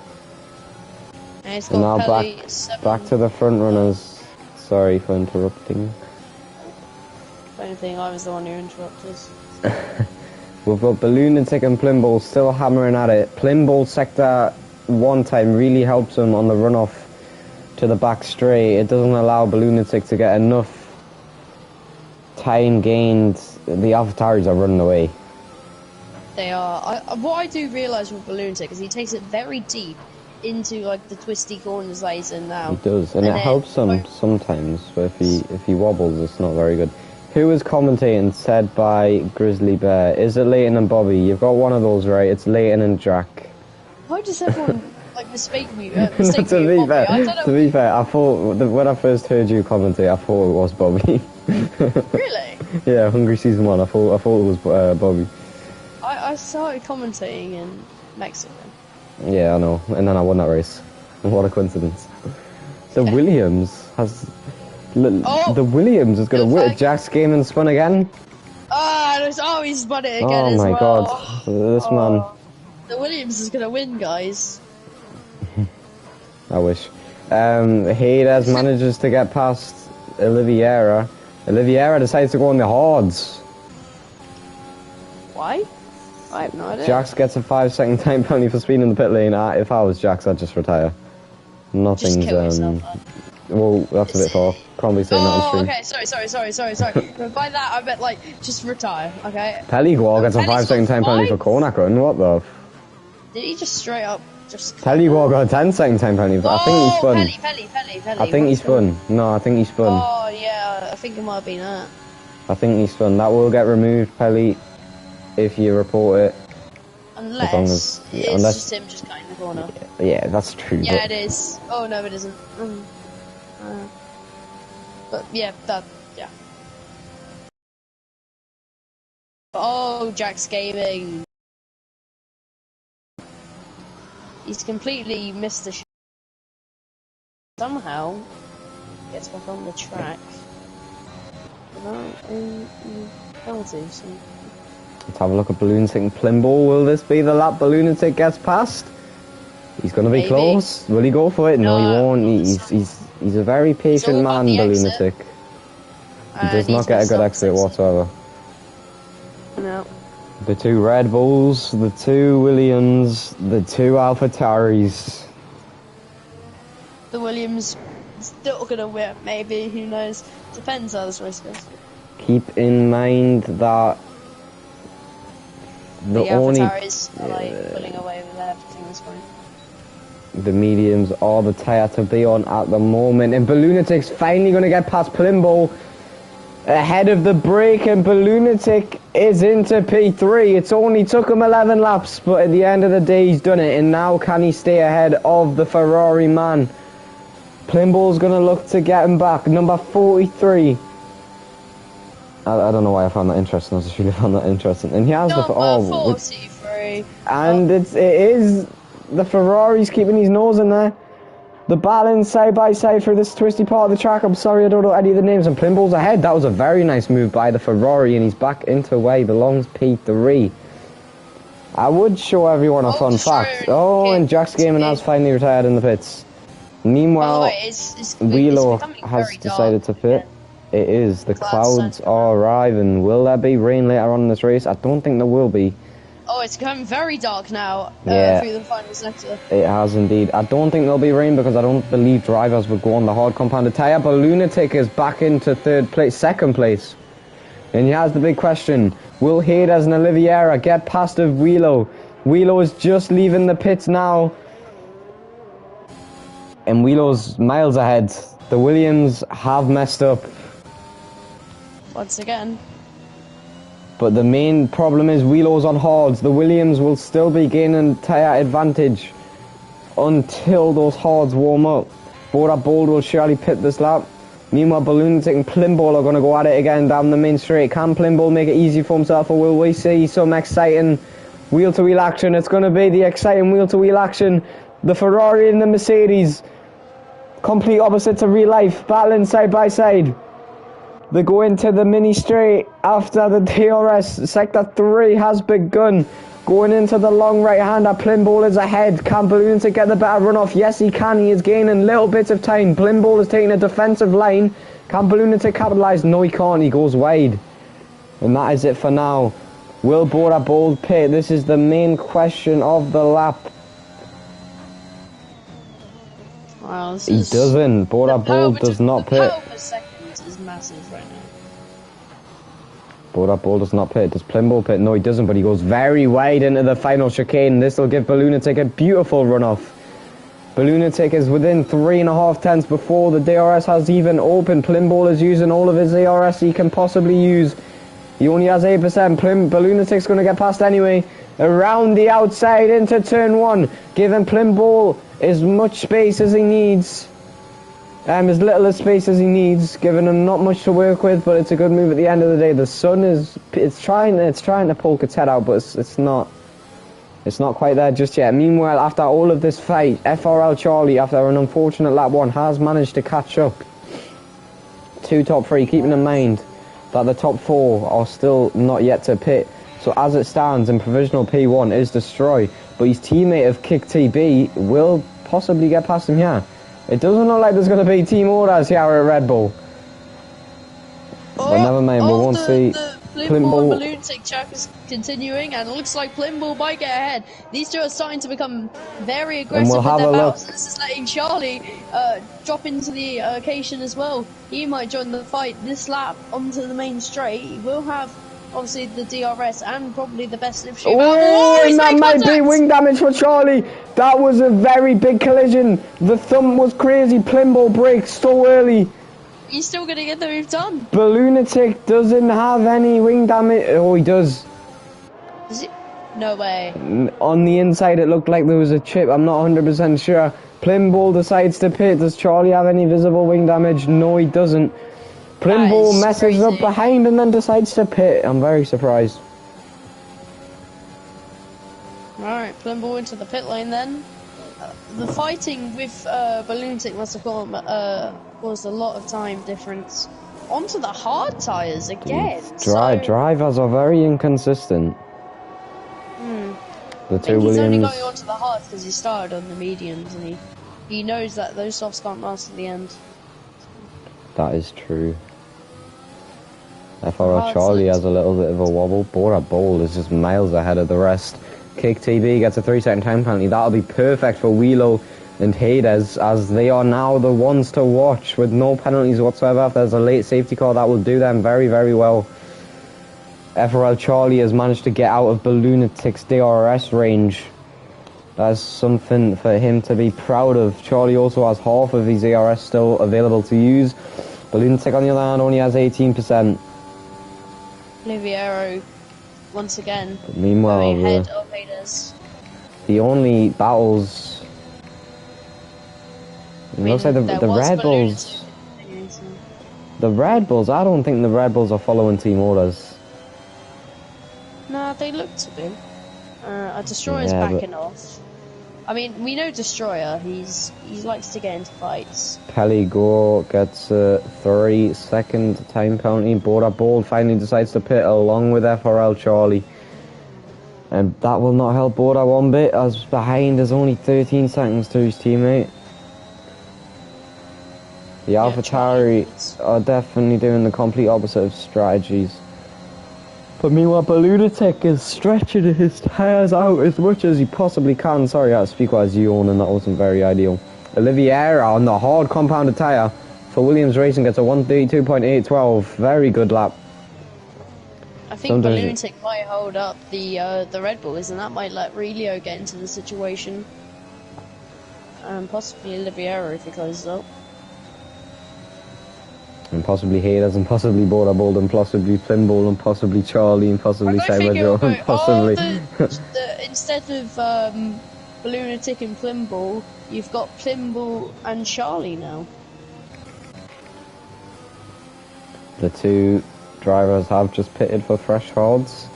And so now back to the front runners. Sorry for interrupting. Anything, I was the one who interrupted. We've got Lunatic and Plimbull still hammering at it. Plimbull sector 1 time really helps him on the runoff to the back straight. It doesn't allow Lunatic to get enough time gained. The AlphaTauris are running away. They are. What I do realise with Lunatic is he takes it very deep into like the twisty corners that he's in now. He does, and it helps him sometimes. But if he wobbles, it's not very good. Who is commentating? Said by Grizzly Bear. Is it Leighton and Bobby? You've got one of those right. It's Leighton and Jack. Why does everyone like mistake me? To be fair, I thought when I first heard you commentate, I thought it was Bobby. Really? Yeah, Hungry Season 1. I thought it was Bobby. I started commentating in Mexico. Yeah, I know. And then I won that race. What a coincidence. So Williams has. The Williams is going to win. Jack's Gaming spun again. He spun it again as well. Oh my god, this man. The Williams is going to win, guys. I wish. Hayes manages to get past Oliviera. Oliviera decides to go on the hards. Why? I have no idea. Jax gets a 5-second time penalty for speeding in the pit lane. If I was Jax, I'd just retire. Nothing's just kill yourself, well, that's a bit far. Can't be saying that on stream. Okay, sorry. By that, I meant, like, just retire, okay? Peliguar gets a 5-second time penalty for corner run. What the Did he just straight up just... Peliguar got a 10-second time penalty, but I think he spun. Pelly. I think he spun. No, I think he spun. Oh, yeah, I think it might have been that. I think he spun. That will get removed, Pelly, if you report it. Unless it's just him just cutting the corner. Yeah, that's true. Yeah, it is. Oh no, it isn't. But yeah, yeah. Oh, Jack's gaming. He's completely missed the somehow gets back on the track without any penalties. Let's have a look at Balloonatick and Plimble. Will this be the lap Balloonatick gets past? He's going to be close. Will he go for it? No, he won't. He's a very patient man, Balloonatick. He does not get a good exit whatsoever. No. The two Red Bulls, the two Williams, the two AlphaTauris. The Williams still gonna win, maybe, who knows. Depends how this race goes. Keep in mind that the only AlphaTauris are like pulling away with everything at this point. The mediums are the tyre to be on at the moment, and Balloonatick's finally gonna get past Plimble. Ahead of the break, and Balloonatick is into P3. It's only took him 11 laps, but at the end of the day, he's done it. And now, can he stay ahead of the Ferrari man? Plimble's going to look to get him back. Number 43. I don't know why I found that interesting. I just really found that interesting. And he has Number 43. And it is the Ferrari's keeping his nose in there. The balance side by side for this twisty part of the track. I'm sorry I don't know any of the names. And Plimble's ahead. That was a very nice move by the Ferrari, and he's back into where he belongs, P3. I would show everyone a fun fact. Oh, and Jack's Gaming has finally retired in the pits. Meanwhile, Wheelo has decided to pit. It is. The clouds are arriving. Will there be rain later on in this race? I don't think there will be. Oh, it's becoming very dark now through the final sector. It has indeed. I don't think there'll be rain because I don't believe drivers would go on the hard compounded tyre. Balloonatick is back into second place. And here's the big question. Will Hayes and Oliveira get past of Wheelo? Wheelo is just leaving the pits now. And Wheelo's miles ahead. The Williams have messed up. Once again. But the main problem is Wheelo's on hards. The Williams will still be gaining tyre advantage until those hards warm up. Bora Bold will surely pit this lap. Meanwhile, Balloonatick and Plimble are going to go at it again down the main straight. Can Plimble make it easy for himself, or will we see some exciting wheel-to-wheel action? It's going to be the exciting wheel-to-wheel action. The Ferrari and the Mercedes, complete opposites of real life, battling side by side. They go into the mini straight after the DRS. Sector 3 has begun. Going into the long right-hander. Plimble is ahead. Can Balloonatick get the better run-off? Yes, he can. He is gaining little bits of time. Plimble is taking a defensive line. Can Balloonatick capitalise? No, he can't. He goes wide. And that is it for now. Will Bora Bold pit? This is the main question of the lap. Wow, he doesn't. Bora Bold does not pit. Is massive right now. Bora Bold does not pit. Does Plimble pit? No, he doesn't, but he goes very wide into the final chicane. This will give Balloonatick a beautiful run-off. Balloonatick is within 3.5 tenths before the DRS has even opened. Plimble is using all of his DRS he can possibly use. He only has 8%. Balloonatick's going to get past anyway. Around the outside into turn 1. Giving Plimble as much space as he needs. As little as space as he needs, giving him not much to work with, but it's a good move at the end of the day. The sun is trying to poke its head out, but it's not quite there just yet. Meanwhile, after all of this fight, FRL Charlie, after an unfortunate lap 1, has managed to catch up to top 3, keeping in mind that the top 4 are still not yet to pit. So as it stands, in provisional P1 is Destroy, but his teammate of Kick TB will possibly get past him here. It doesn't look like there's going to be team orders here at Red Bull. But never mind, we won't see. Plimble and Balloonatick track is continuing, and it looks like Plimble might get ahead. These two are starting to become very aggressive with their battles. This is letting Charlie drop into the occasion as well. He might join the fight this lap onto the main straight. We'll have obviously the DRS and probably the best slipstream. Oh, and that might be wing damage for Charlie. That was a very big collision. The thump was crazy. Plimble brakes so early. He's still going to get the move done. Balloonatick doesn't have any wing damage. Oh, he does. Does he? No way. On the inside, it looked like there was a chip. I'm not 100% sure. Plimball decides to pit. Does Charlie have any visible wing damage? No, he doesn't. Plimball messes up behind and then decides to pit. I'm very surprised. Alright, Plimball into the pit lane then. The fighting with Balloontic must have caused a lot of time difference. Onto the hard tyres again. Drivers are very inconsistent. The two Williams. He's only going onto the hards because he started on the mediums, and he knows that those softs can't last to the end. That is true. FRL Charlie has a little bit of a wobble. Bora Bold is just miles ahead of the rest. Kick TB gets a 3-second time penalty. That'll be perfect for Wheelo and Hades, as they are now the ones to watch with no penalties whatsoever. If there's a late safety call, that will do them very, very well. FRL Charlie has managed to get out of Balloonatic's DRS range. That's something for him to be proud of. Charlie also has half of his DRS still available to use. Balloonatic, on the other hand, only has 18%. Oliviero, once again, but meanwhile, ahead of Hades. The only battles... It looks like the Red Bulls... The Red Bulls, I don't think the Red Bulls are following team orders. Nah, they look to be. A Destroyer's backing off. I mean, we know Destroyer, he likes to get into fights. Peligore gets a 3-second time penalty. Bora Bold finally decides to pit along with FRL Charlie. And that will not help Bora one bit, as behind is only 13 seconds to his teammate. The AlphaTauri are definitely doing the complete opposite of strategies. But meanwhile, Balloonatic is stretching his tyres out as much as he possibly can. Sorry, I had to speak while I was yawning, that wasn't very ideal. Oliviera on the hard compounded tyre for Williams Racing gets a 132.812. Very good lap. I think Balloonatic might hold up the Red Bulls, and that might let Relio get into the situation. And possibly Oliviera if he closes up. And possibly Hades, and possibly Bora Bold, and possibly Plimball, and possibly Charlie, and possibly Cyberjoe, and possibly... instead of Balloonatic and Plimball, you've got Plimball and Charlie now. The two drivers have just pitted for thresholds.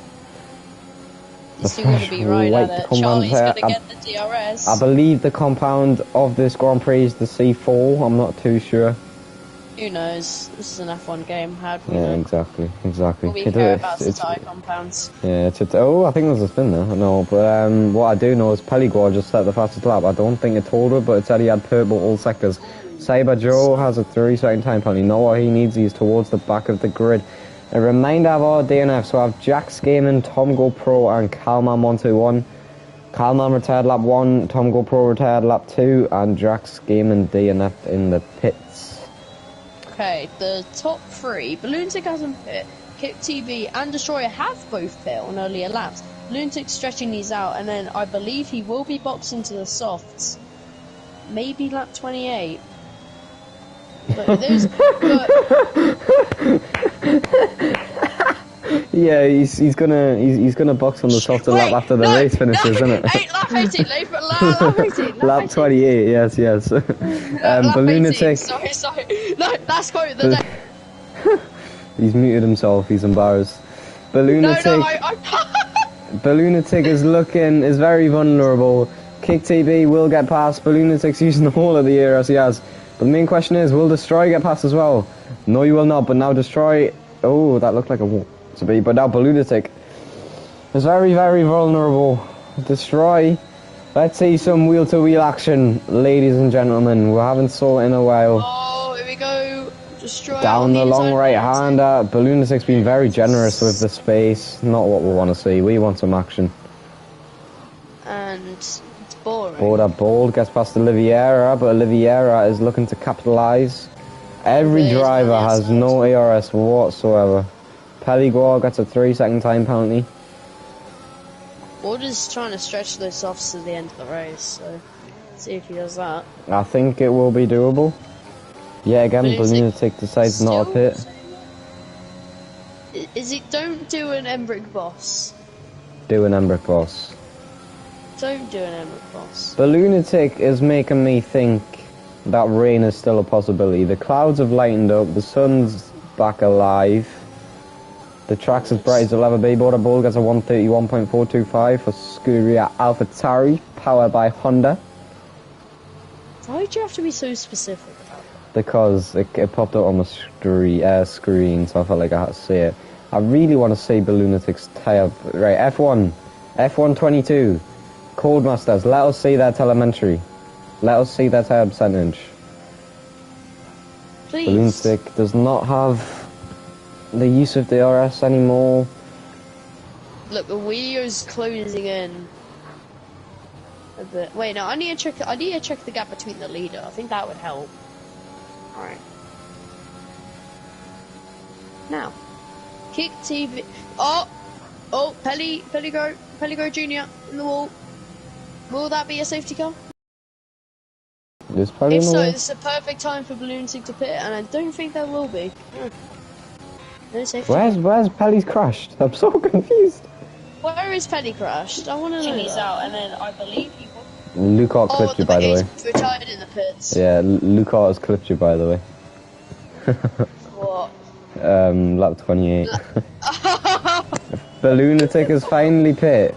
He's still going to be right at it. Charlie's going to get the DRS. I believe the compound of this Grand Prix is the C4, I'm not too sure. Who knows? This is an F1 game. How do we know? Exactly. All we care about is the tyre compounds. Yeah, I think there's a spin there. No, but what I do know is Peligore just set the fastest lap. I don't think it told her, but it said he had purple all sectors. Cyberjoe has a 3-second time penalty. Know what he needs? He's towards the back of the grid. A reminder of our DNF. So I have Jax Gaming, Tom GoPro, and Calman121. Calman retired lap 1, Tom GoPro retired lap 2, and Jax Gaming DNF in the pits. Okay, the top three, Balloonatic hasn't pit, Kick TV and Destroyer have both pit on earlier laps. Balloonatic's stretching these out, and then I believe he will be boxed into the softs. Maybe lap 28. But yeah, he's gonna box on the softer lap after the race finishes, isn't it? Lap 18, lap 18, lap 28, yes. Balloonatic. Sorry. No, last quote of the day. He's muted himself, he's embarrassed. Balloonatic. Balloonatic is very vulnerable. Kick TB will get past. Balloonatic's using the whole of the ERS he has. But the main question is, will Destroy get past as well? No, you will not, but now Destroy... Oh, that looked like a wall to be, but now Balloonatic is very, very vulnerable. Destroy. Let's see some wheel-to-wheel action, ladies and gentlemen. We haven't saw it in a while. Oh, here we go. Destroy down the long right-hander. Balloonatic's been very generous with the space. Not what we want to see. We want some action. And it's boring. Bora Bold gets past Oliviera, but Oliviera is looking to capitalise. Every driver has no ARS whatsoever. Peligore gets a 3-second time penalty. Border's trying to stretch those softs to the end of the race, so see if he does that. I think it will be doable. Yeah, again, Balloonatic decides not to pit. Is it don't do an Embrick boss? do an Embrick boss. Don't do an Embrick boss. The lunatic is making me think that rain is still a possibility. The clouds have lightened up, the sun's back alive. The track's as bright as it'll ever be. Border Ball gets a 131.425 for Scuria AlphaTauri, powered by Honda. Why do you have to be so specific? Because it popped up on the screen, so I felt like I had to say it. I really want to see the lunatic's tyre. Right, F1 22. Codemasters, let us see that telemetry. Let us see that tyre percentage. Please. The lunatic does not have the use of DRS anymore. Look, the wheelio's closing in a bit. Wait, no, I need to check the gap between the leader. I think that would help. Alright. Now. Kick TV. Oh, Pelligo Jr. in the wall. Will that be a safety car? If so, this is a perfect time for Lunatic to pit, and I don't think there will be. No safety. Where's Pelly's crashed? I'm so confused. Where is Pelly crashed? I want to know. He's out, and then I believe he was. Lucar clipped you, by the way. He's retired in the pits. Yeah, Lucar has clipped you, by the way. What? Lap 28. The lunatic has finally pit.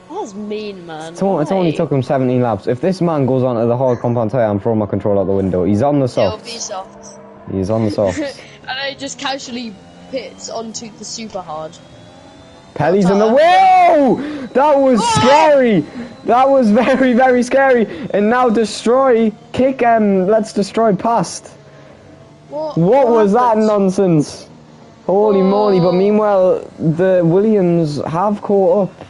That's mean, man. It's only took him 17 laps. If this man goes onto the hard compound tyre, I'm throwing my control out the window. He's on the softs. It'll be soft. He's on the softs. And I just casually pits onto the super hard. Pelly's in the wheel! That was scary! That was very, very scary. And now let's destroy past. What was that nonsense? Holy moly, but meanwhile, the Williams have caught up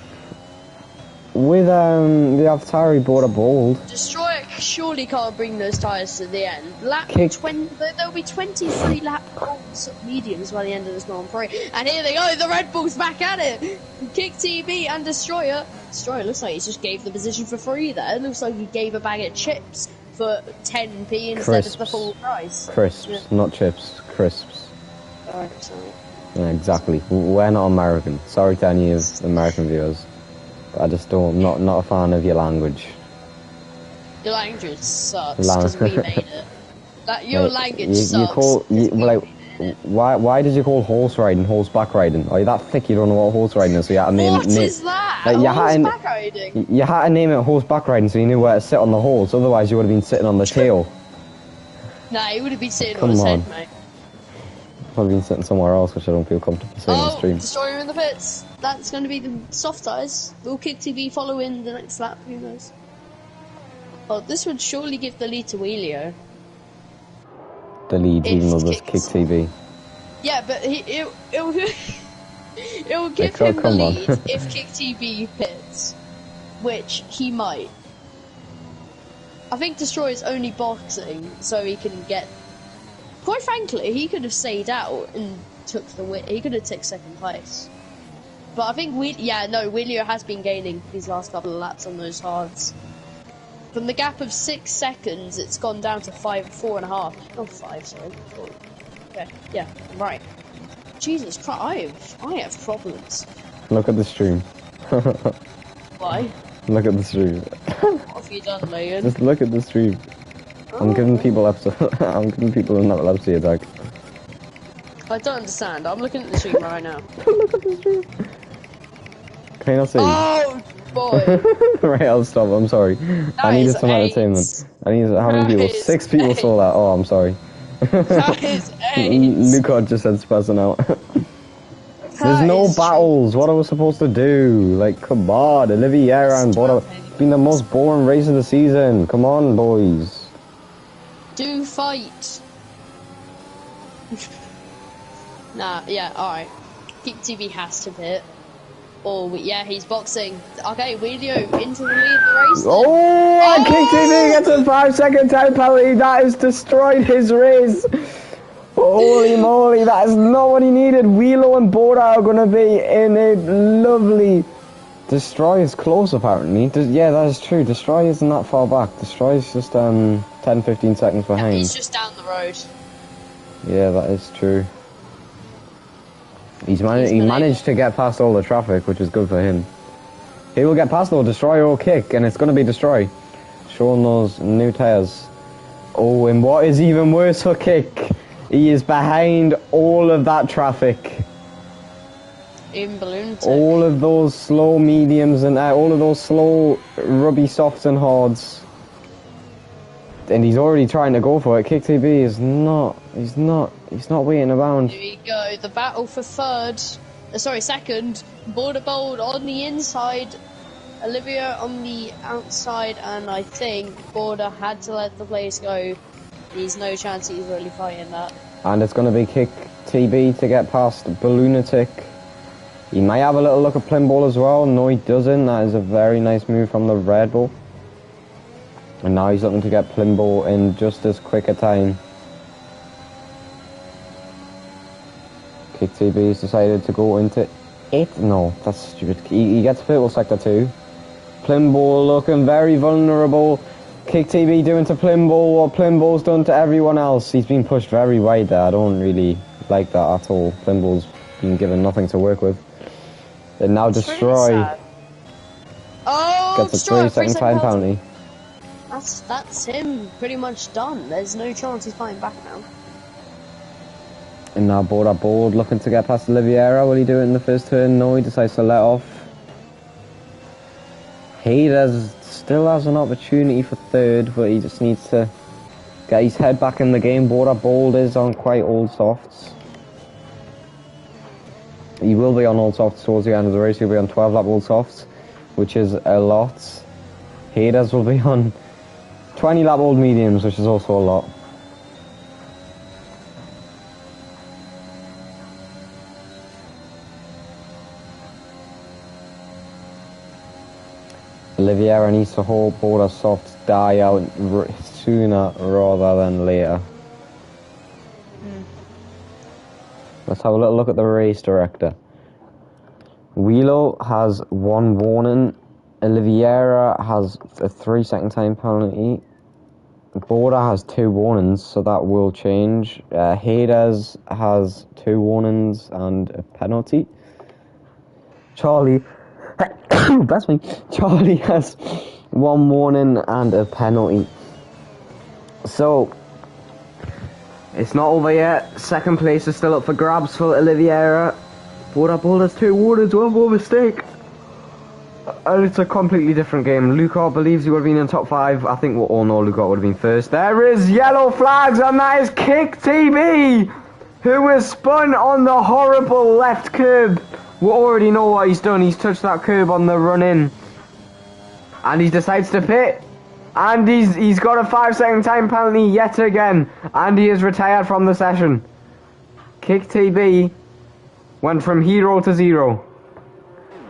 with the AlphaTauri Border Bold. Destroyer surely can't bring those tyres to the end. There'll be 23 lap mediums by the end of this Grand Prix. And here they go, the Red Bull's back at it! Kick TV and Destroyer. Destroyer looks like he just gave the position for free there. It looks like he gave a bag of chips for 10p instead of the full price. Crisps, not chips, crisps. Sorry. Yeah, exactly. We're not American. Sorry to any of the American viewers. I just not a fan of your language. Your language sucks because we made it. Your language sucks. Why did you call horse riding horseback riding? Are you that thick you don't know what horse riding is? So you had to name What is that? Horseback riding? You had to name it horseback riding so you knew where to sit on the horse. Otherwise you would have been sitting on the tail. Nah, you would have been sitting on his head, mate. I've been sitting somewhere else which I don't feel comfortable saying on the stream. Destroyer in the pits. That's going to be the soft tyres. Will Kick TV follow in the next lap? Who knows? Oh, this would surely give the lead to Wheelio. The lead, even though there's Kick TV. Yeah, but it will give him the lead if Kick TV pits, which he might. I think Destroyer's only boxing so he can get. Quite frankly, he could have stayed out and took the win. He could have taken second place. But I think Wheelio has been gaining these last couple of laps on those hards. From the gap of 6 seconds, it's gone down to 4.5. Oh, 5, sorry. 4. Okay, yeah, right. Jesus Christ, I have problems. Look at the stream. Why? Look at the stream. What have you done, Logan? Just look at the stream. I'm giving people I'm giving people an epilepsy attack. I don't understand. I'm looking at the stream right now. Look at the stream. Can you not see? Oh boy. Right, I'll stop. I'm sorry. I needed some entertainment. How many people? 6 people saw that. Oh, I'm sorry. That is AIDS. Luca just said spazzing out. There's no battles. What are we supposed to do? Like, come on, Oliviera and Boda. It's been the most boring race of the season. Come on, boys. Do fight. Nah, yeah, alright. Kick TV has to pit. Oh, yeah, he's boxing. Okay, Wheelio into the lead of the race. Oh, Kick TV gets a 5-second time penalty. That has destroyed his race. Holy moly, that is not what he needed. Wheelo and Boda are going to be in a lovely... Destroy is close, apparently. Yeah, that is true. Destroy isn't that far back. Destroy is just 10-15 seconds behind. He's just down the road. Yeah, that is true. He managed to get past all the traffic, which is good for him. He will get past though, destroy or kick, and it's going to be destroy. Showing those new tyres. Oh, and what is even worse for kick, he is behind all of that traffic. Even balloon. All of those slow mediums and all of those slow rubby softs and hards. And he's already trying to go for it. Kick TB is not. He's not waiting around. Here we go. The battle for third. Second. Border Bold on the inside. Olivia on the outside, and I think Border had to let the place go. There's no chance he's really fighting that. And it's going to be Kick TB to get past Balloonatic. He might have a little look at Plimball as well. No, he doesn't. That is a very nice move from the Red Bull. And now he's looking to get Plimball in just as quick a time. Kick TB's decided to go into it. No, that's stupid. He gets Purple Sector 2. Plimball looking very vulnerable. Kick TB doing to Plimball what Plimball's done to everyone else. He's been pushed very wide there. I don't really like that at all. Plimball's been given nothing to work with. And now Destroy really gets a 3-second time penalty. That's him pretty much done. There's no chance he's fighting back now. And now Border Bold looking to get past Oliveira. Will he do it in the first turn? No, he decides to let off. He still has an opportunity for third, but he just needs to get his head back in the game. Border Bold is on quite old softs. He will be on old softs towards the end of the race. He'll be on 12 lap old softs, which is a lot. Hades will be on 20 lap old mediums, which is also a lot. Oliveira needs to hold Border Softs die out sooner rather than later. Let's have a little look at the race director. Wheelo has 1 warning. Oliveira has a 3-second time penalty. Border has 2 warnings, so that will change. Hades has 2 warnings and a penalty. Charlie, bless me. Charlie has 1 warning and a penalty. So, it's not over yet. Second place is still up for grabs for Oliveira. Border Bold has 2 warnings, 1 more mistake. And it's a completely different game. Lucas believes he would have been in top 5. I think we'll all know Lucas would have been first. There is yellow flags, and that is Kick TB, who is spun on the horrible left curb. We already know what he's done. He's touched that curb on the run in. And he decides to pit. And he's got a 5-second time penalty yet again. And he is retired from the session. Kick TB went from hero to 0.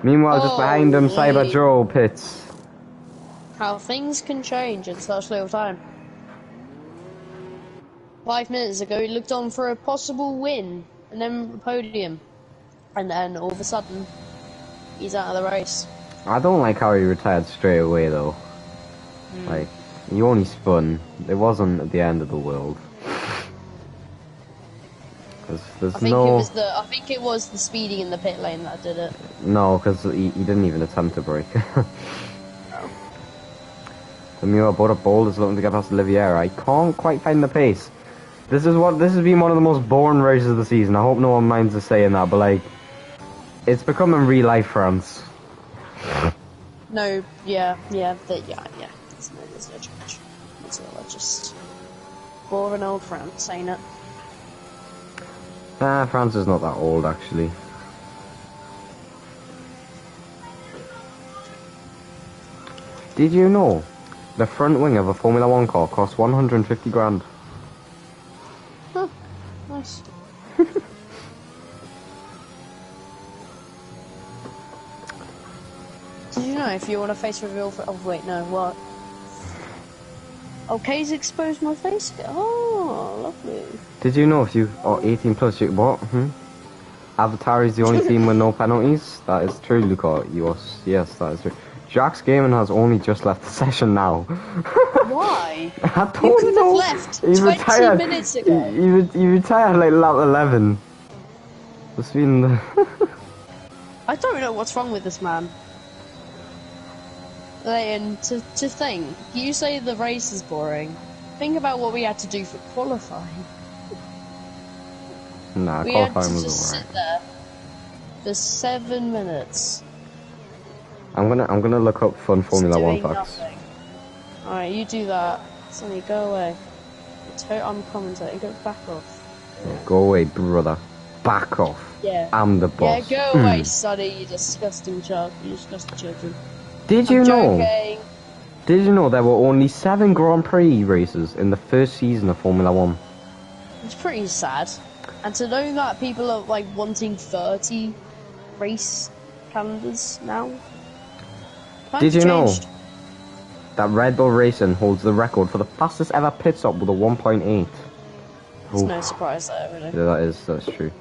Meanwhile, just behind him, Cyber Joe pits. How things can change in such little time. 5 minutes ago, he looked on for a possible win, and then a podium. And then, all of a sudden, he's out of the race. I don't like how he retired straight away, though. Like, you only spun. It wasn't at the end of the world. There's I think it was the speeding in the pit lane that did it. No, because he didn't even attempt to brake. Oh. The Mura Border Bold is looking to get past Oliveira. I can't quite find the pace. This has been one of the most boring races of the season. I hope no one minds us saying that, but like, it's becoming real life France. No, yeah. There's no change. It's all just boring old France, ain't it? France is not that old, actually. Did you know the front wing of a Formula 1 car costs 150 grand? Huh, nice. Did you know if you want a face reveal for... Oh, wait, no, what? Okay's exposed my face. Oh, lovely. Did you know if you are 18 plus, you what? Avatar is the only team with no penalties? That is true, Luca. Yes, that is true. Jack's Gaming has only just left the session now. Why? I don't You could know. have left He 20 retired. minutes ago. He retired like lap 11. This feeling the... I don't know what's wrong with this man. Leighton, to think, you say the race is boring. Think about what we had to do for qualifying. Nah, We had to qualifying was just alright. sit there for 7 minutes. I'm gonna look up fun Formula One doing facts. nothing. Alright, you do that. Sonny, go away. I'm commentating, go back off. Go away, brother. Back off. Yeah. I'm the boss. Yeah, go away, Sonny, you disgusting child. You disgusting children. Did you know? Did you know there were only 7 Grand Prix races in the first season of Formula One? It's pretty sad. And to know that people are like wanting 30 race calendars now. Did you know that Red Bull Racing holds the record for the fastest ever pit stop with a 1.8? It's no surprise there, really. Yeah, that's true.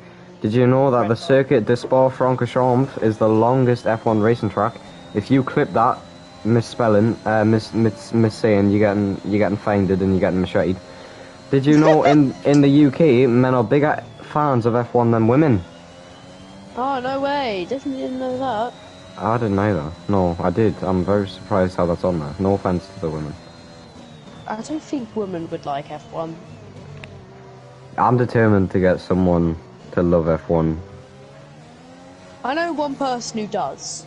Did you know that the Circuit de Spa-Francorchamps is the longest F1 racing track? If you clip that misspelling, saying, you're getting fined and you're getting macheted. Did you know in the UK men are bigger fans of F1 than women? Oh, no way. Definitely didn't know that. I didn't either. No, I did. I'm very surprised how that's on there. No offense to the women. I don't think women would like F1. I'm determined to get someone to love F1. I know one person who does.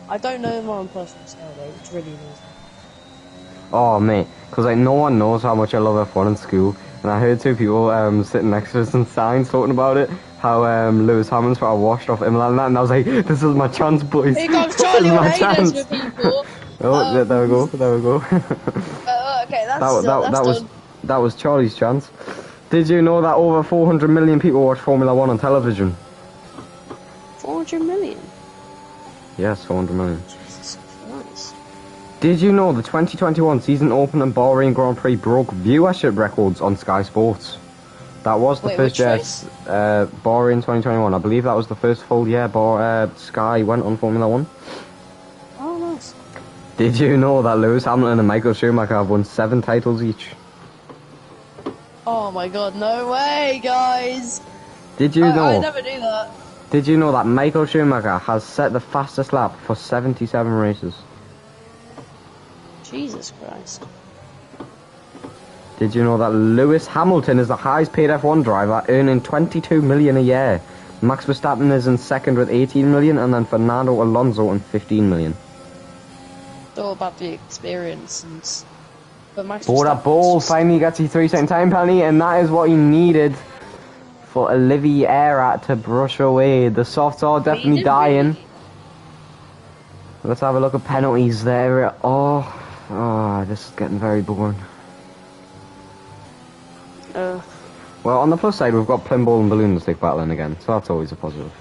I don't know one person who's though, which really annoys me. Oh, mate. Because like, no one knows how much I love F1 in school. And I heard 2 people sitting next to us in signs talking about it. How Lewis Hamilton's got washed off Imola and that. And I was like, this is my chance, boys. Here comes Charlie my with haters with people. Oh, there we go. There we go. Okay, that's done. That was Charlie's chance. Did you know that over 400 million people watch Formula 1 on television? 400 million? Yes, 400 million. Jesus Christ. Did you know the 2021 season opening Bahrain Grand Prix broke viewership records on Sky Sports? That was the first year, Bahrain 2021. I believe that was the first full year Sky went on Formula 1. Oh, nice. Did you know that Lewis Hamilton and Michael Schumacher have won 7 titles each? Oh my god, no way, guys! Did you know? I never knew that. Did you know that Michael Schumacher has set the fastest lap for 77 races? Jesus Christ. Did you know that Lewis Hamilton is the highest paid F1 driver, earning 22 million a year? Max Verstappen is in second with 18 million, and then Fernando Alonso on 15 million. It's all about the experience and... But Max That ball finally gets his 3-second time penalty, and that is what he needed for Oliveira to brush away. The softs are definitely dying. Really. Let's have a look at penalties there. Oh, this is getting very boring. Well, on the plus side, we've got Plimboll and Balloon Stick battling again, so that's always a positive.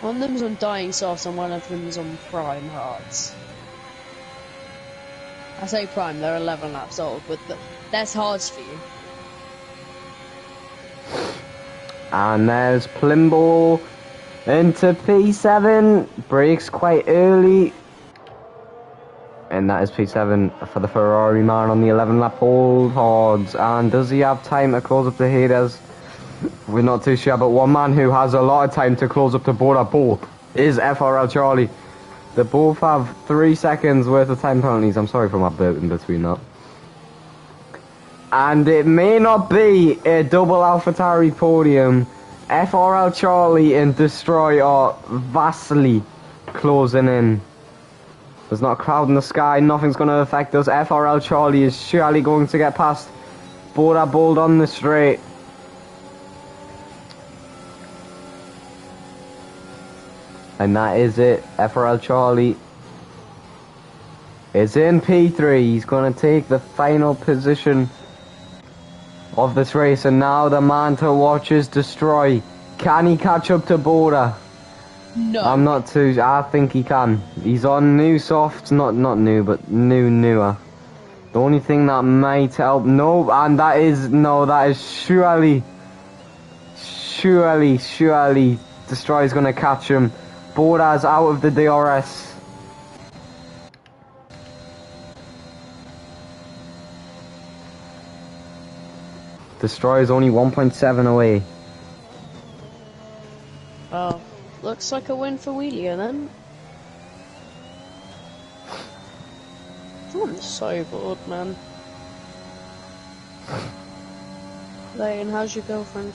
One of them's on Dying Softs and one of them's on Prime Hearts. I say Prime, they're 11 laps old, but that's Hearts for you. And there's Plimboll into P7, brakes quite early. And that is P7 for the Ferrari man on the 11 lap hold hards. And does he have time to close up the haters? We're not too sure, but one man who has a lot of time to close up to both is FRL Charlie. They both have 3 seconds worth of time penalties. I'm sorry for my burp in between that. And it may not be a double AlphaTauri podium. FRL Charlie and Destroy are vastly closing in. There's not a cloud in the sky. Nothing's going to affect us. FRL Charlie is surely going to get past Boda Bold on the straight. And that is it. FRL Charlie is in P3. He's going to take the final position of this race. And now the man to watch is Destroy. Can he catch up to Boda? No. I'm not too... I think he can. He's on new softs. Not new, but newer. The only thing that might help... No, and that is... No, that is surely... Destroy's going to catch him. Boda's out of the DRS. Destroyer's only 1.7 away. Oh, looks like a win for Wheelia then. I'm so bored, man. Leighton, how's your girlfriend?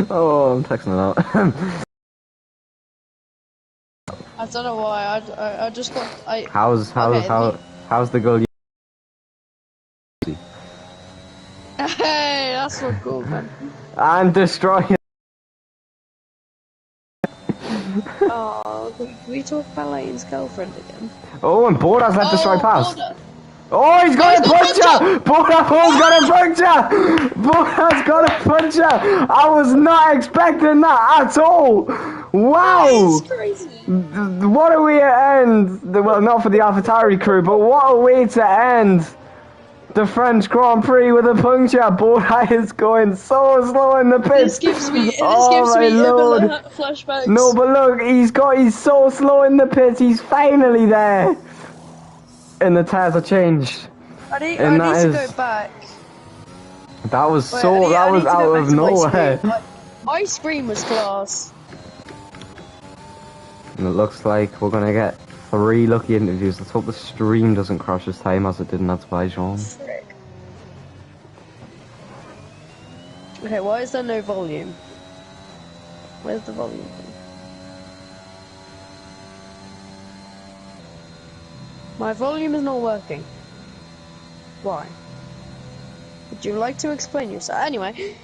Oh, I'm texting her out. I don't know why. I just got. How's the girl? Hey, that's so cool, man. I'm destroying. Oh, can we talk about Leighton's girlfriend again? Oh, and Borda's let Destroy pass. Border. Oh, he's got a puncher! Borda's got a puncher! Borda's got a puncher! I was not expecting that at all! Wow! That's crazy. What a way to end! Well, not for the AlphaTauri crew, but what a way to end the French Grand Prix with a puncture. Borda is going so slow in the pits. This gives me Lord. flashbacks. No, but look, he's so slow in the pits. He's finally there. And the tyres are changed. I need to go back. That was out of nowhere. My screen was class. And it looks like we're gonna get 3 lucky interviews. Let's hope the stream doesn't crash this time as it did in Azerbaijan. Frick. Okay, why is there no volume? Where's the volume? My volume is not working. Why? Would you like to explain yourself? Anyway,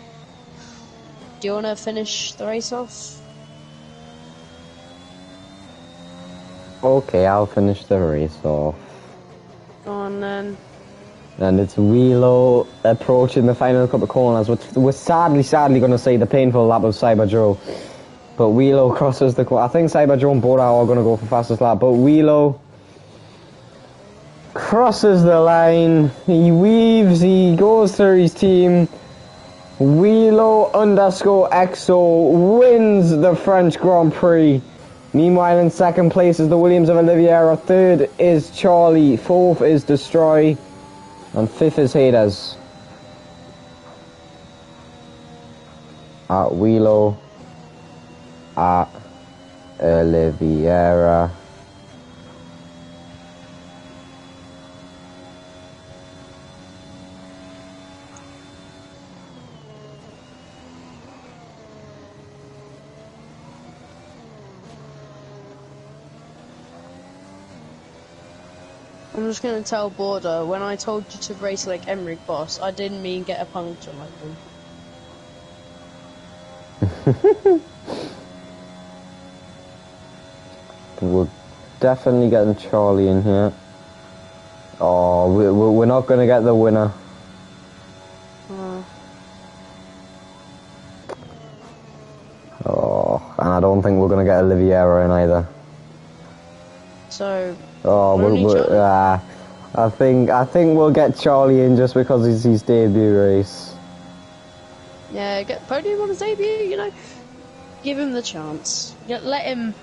do you want to finish the race off? Okay, I'll finish the race off. Go on then. And it's Wheelo approaching the final couple of corners. We're sadly going to see the painful lap of Cyber Joe. But Wheelo crosses the corner. I think Cyber Joe and Borda are going to go for fastest lap. But Wheelo crosses the line. He weaves. He goes through his team. Wheelo_XO wins the French Grand Prix. Meanwhile, in second place is the Williams of Oliveira. Third is Charlie. Fourth is Destroy. And fifth is Hades. At Wheelo. At Oliveira. I'm just gonna tell Border, when I told you to race like Emmerich Boss, I didn't mean get a puncture like him. We're definitely getting Charlie in here. Oh, we're not going to get the winner. Oh, and I don't think we're going to get Oliveira in either. So... Oh, I think we'll get Charlie in just because it's his debut race. Yeah, get podium on his debut, you know. Give him the chance. Let him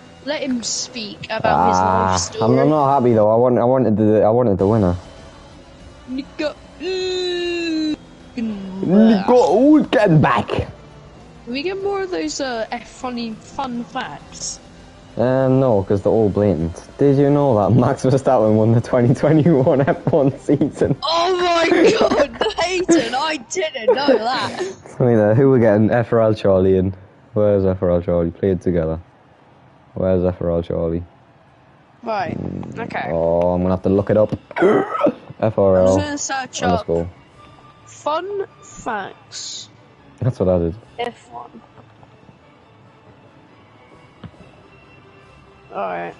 speak about his life story. I'm not happy though. I wanted the winner. Nico Hülkenberg. Can we get more of those funny fun facts? No, because they're all blatant. Did you know that Max Verstappen won the 2021 F1 season? Oh my god, Leighton, I didn't know that. Who we're getting? FRL Charlie in. Where's FRL Charlie? Play it together. Where's FRL Charlie? Right, okay. Oh, I'm going to have to look it up. FRL. I'm just going to search up go. fun facts. That's what I did. F1. Alright.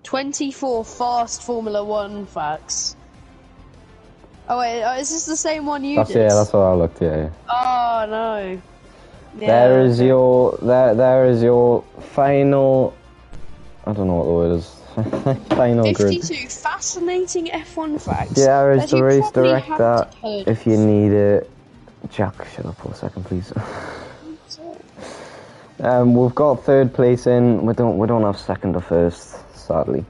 "24 fast Formula 1 facts." Oh wait, is this the same one you did? Yeah, that's what I looked, yeah. Oh no. Yeah, there is your final, I don't know what the word is. Final 52 group. fascinating F1 facts. There is the race director director if you need it. Jack, shut up for a second, please. We've got third place in. We don't have second or first, sadly.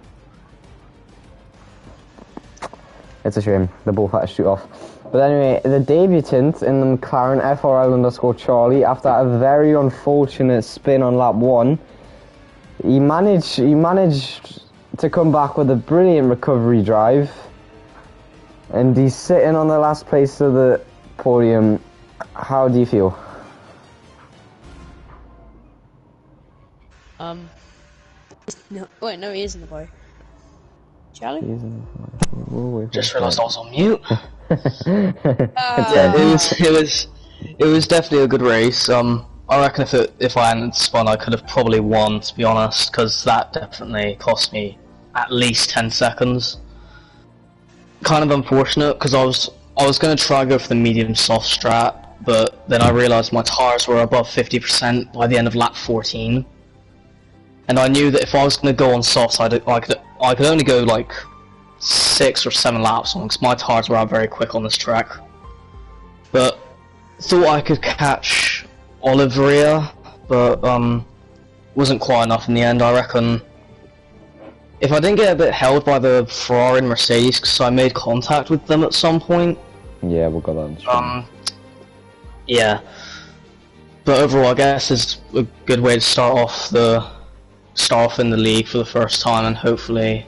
It's a shame. They both had to shoot off. But anyway, the debutant in the McLaren FRL_Charlie, after a very unfortunate spin on lap 1, he managed to come back with a brilliant recovery drive. And he's sitting on the last place of the podium. How do you feel? No, wait, no, he isn't the boy. Charlie? Just realised I was on mute. Yeah, it was definitely a good race. I reckon if I hadn't spun, I could have probably won, to be honest, because that definitely cost me at least 10 seconds. Kind of unfortunate, because I was going to try go for the medium soft strat, but then I realised my tyres were above 50% by the end of lap 14. And I knew that if I was going to go on softs, I could only go like 6 or 7 laps on, because my tyres were out very quick on this track. But thought I could catch Oliveria, but wasn't quite enough in the end. I reckon if I didn't get a bit held by the Ferrari and Mercedes, because I made contact with them at some point. Yeah, we'll go on. Yeah. But overall, I guess it's a good way to start off in the league for the first time, and hopefully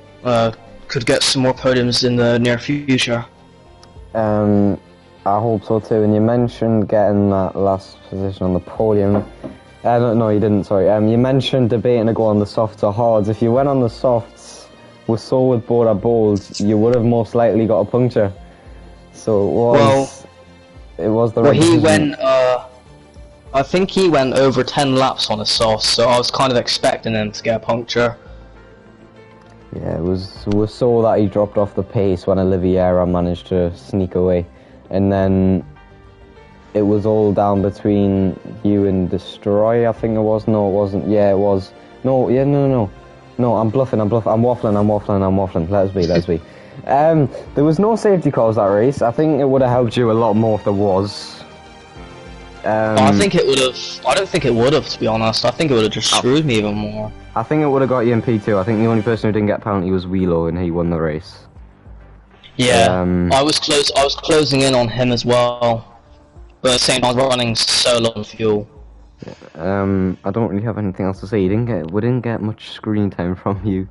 could get some more podiums in the near future. I hope so too. And you mentioned getting that last position on the podium. No, you didn't. Sorry. You mentioned debating to go on the softs or hards. If you went on the softs with Border Bold, you would have most likely got a puncture. So it was the right he decision. went. I think he went over 10 laps on his softs, so I was kind of expecting him to get a puncture. Yeah, we saw that he dropped off the pace when Oliveira managed to sneak away, and then it was all down between you and Destroy, I think it was. No, it wasn't. Yeah, it was. No, yeah, no. No, I'm bluffing. I'm waffling. Let us be. There was no safety cars that race. I think it would have helped you a lot more if there was. I think it would have. I don't think it would have, to be honest. I think it would have just screwed me even more. I think it would have got you in P2. I think the only person who didn't get a penalty was Wheelo, and he won the race. Yeah, I was closing in on him as well, but at the same time, I was running so low on fuel. I don't really have anything else to say. We didn't get much screen time from you.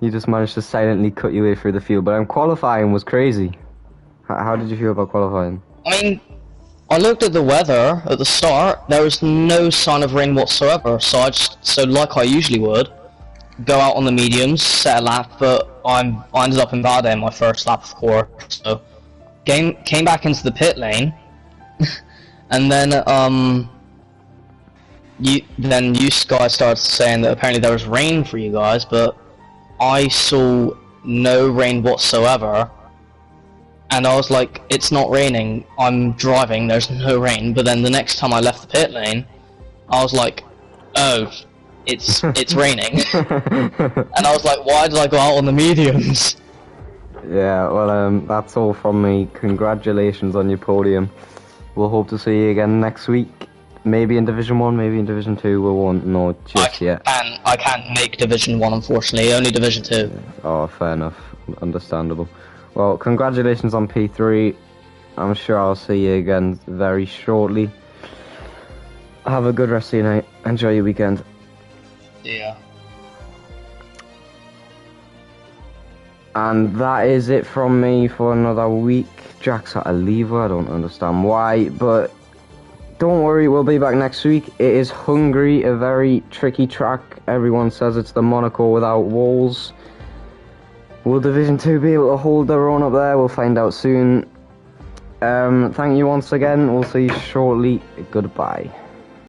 You just managed to silently cut your way through the field. But qualifying was crazy. How did you feel about qualifying? I mean, I looked at the weather at the start. There was no sign of rain whatsoever. So like I usually would, go out on the mediums, set a lap. But I ended up in bad air my first lap, of course. So came back into the pit lane, and then you guys started saying that apparently there was rain for you guys, but I saw no rain whatsoever. And I was like, it's not raining, I'm driving, there's no rain. But then the next time I left the pit lane, I was like, oh, it's raining. And I was like, why did I go out on the mediums? Yeah, well, that's all from me. Congratulations on your podium. We'll hope to see you again next week. Maybe in Division 1, maybe in Division 2, we won't know just yet. I can't make Division 1, unfortunately, only Division 2. Oh, fair enough. Understandable. Well, congratulations on P3. I'm sure I'll see you again very shortly. Have a good rest of your night. Enjoy your weekend. Yeah. And that is it from me for another week. Jack's at a lever. I don't understand why, but don't worry, we'll be back next week. It is Hungary, a very tricky track. Everyone says it's the Monaco without walls. Will Division 2 be able to hold their own up there? We'll find out soon. Thank you once again. We'll see you shortly. Goodbye.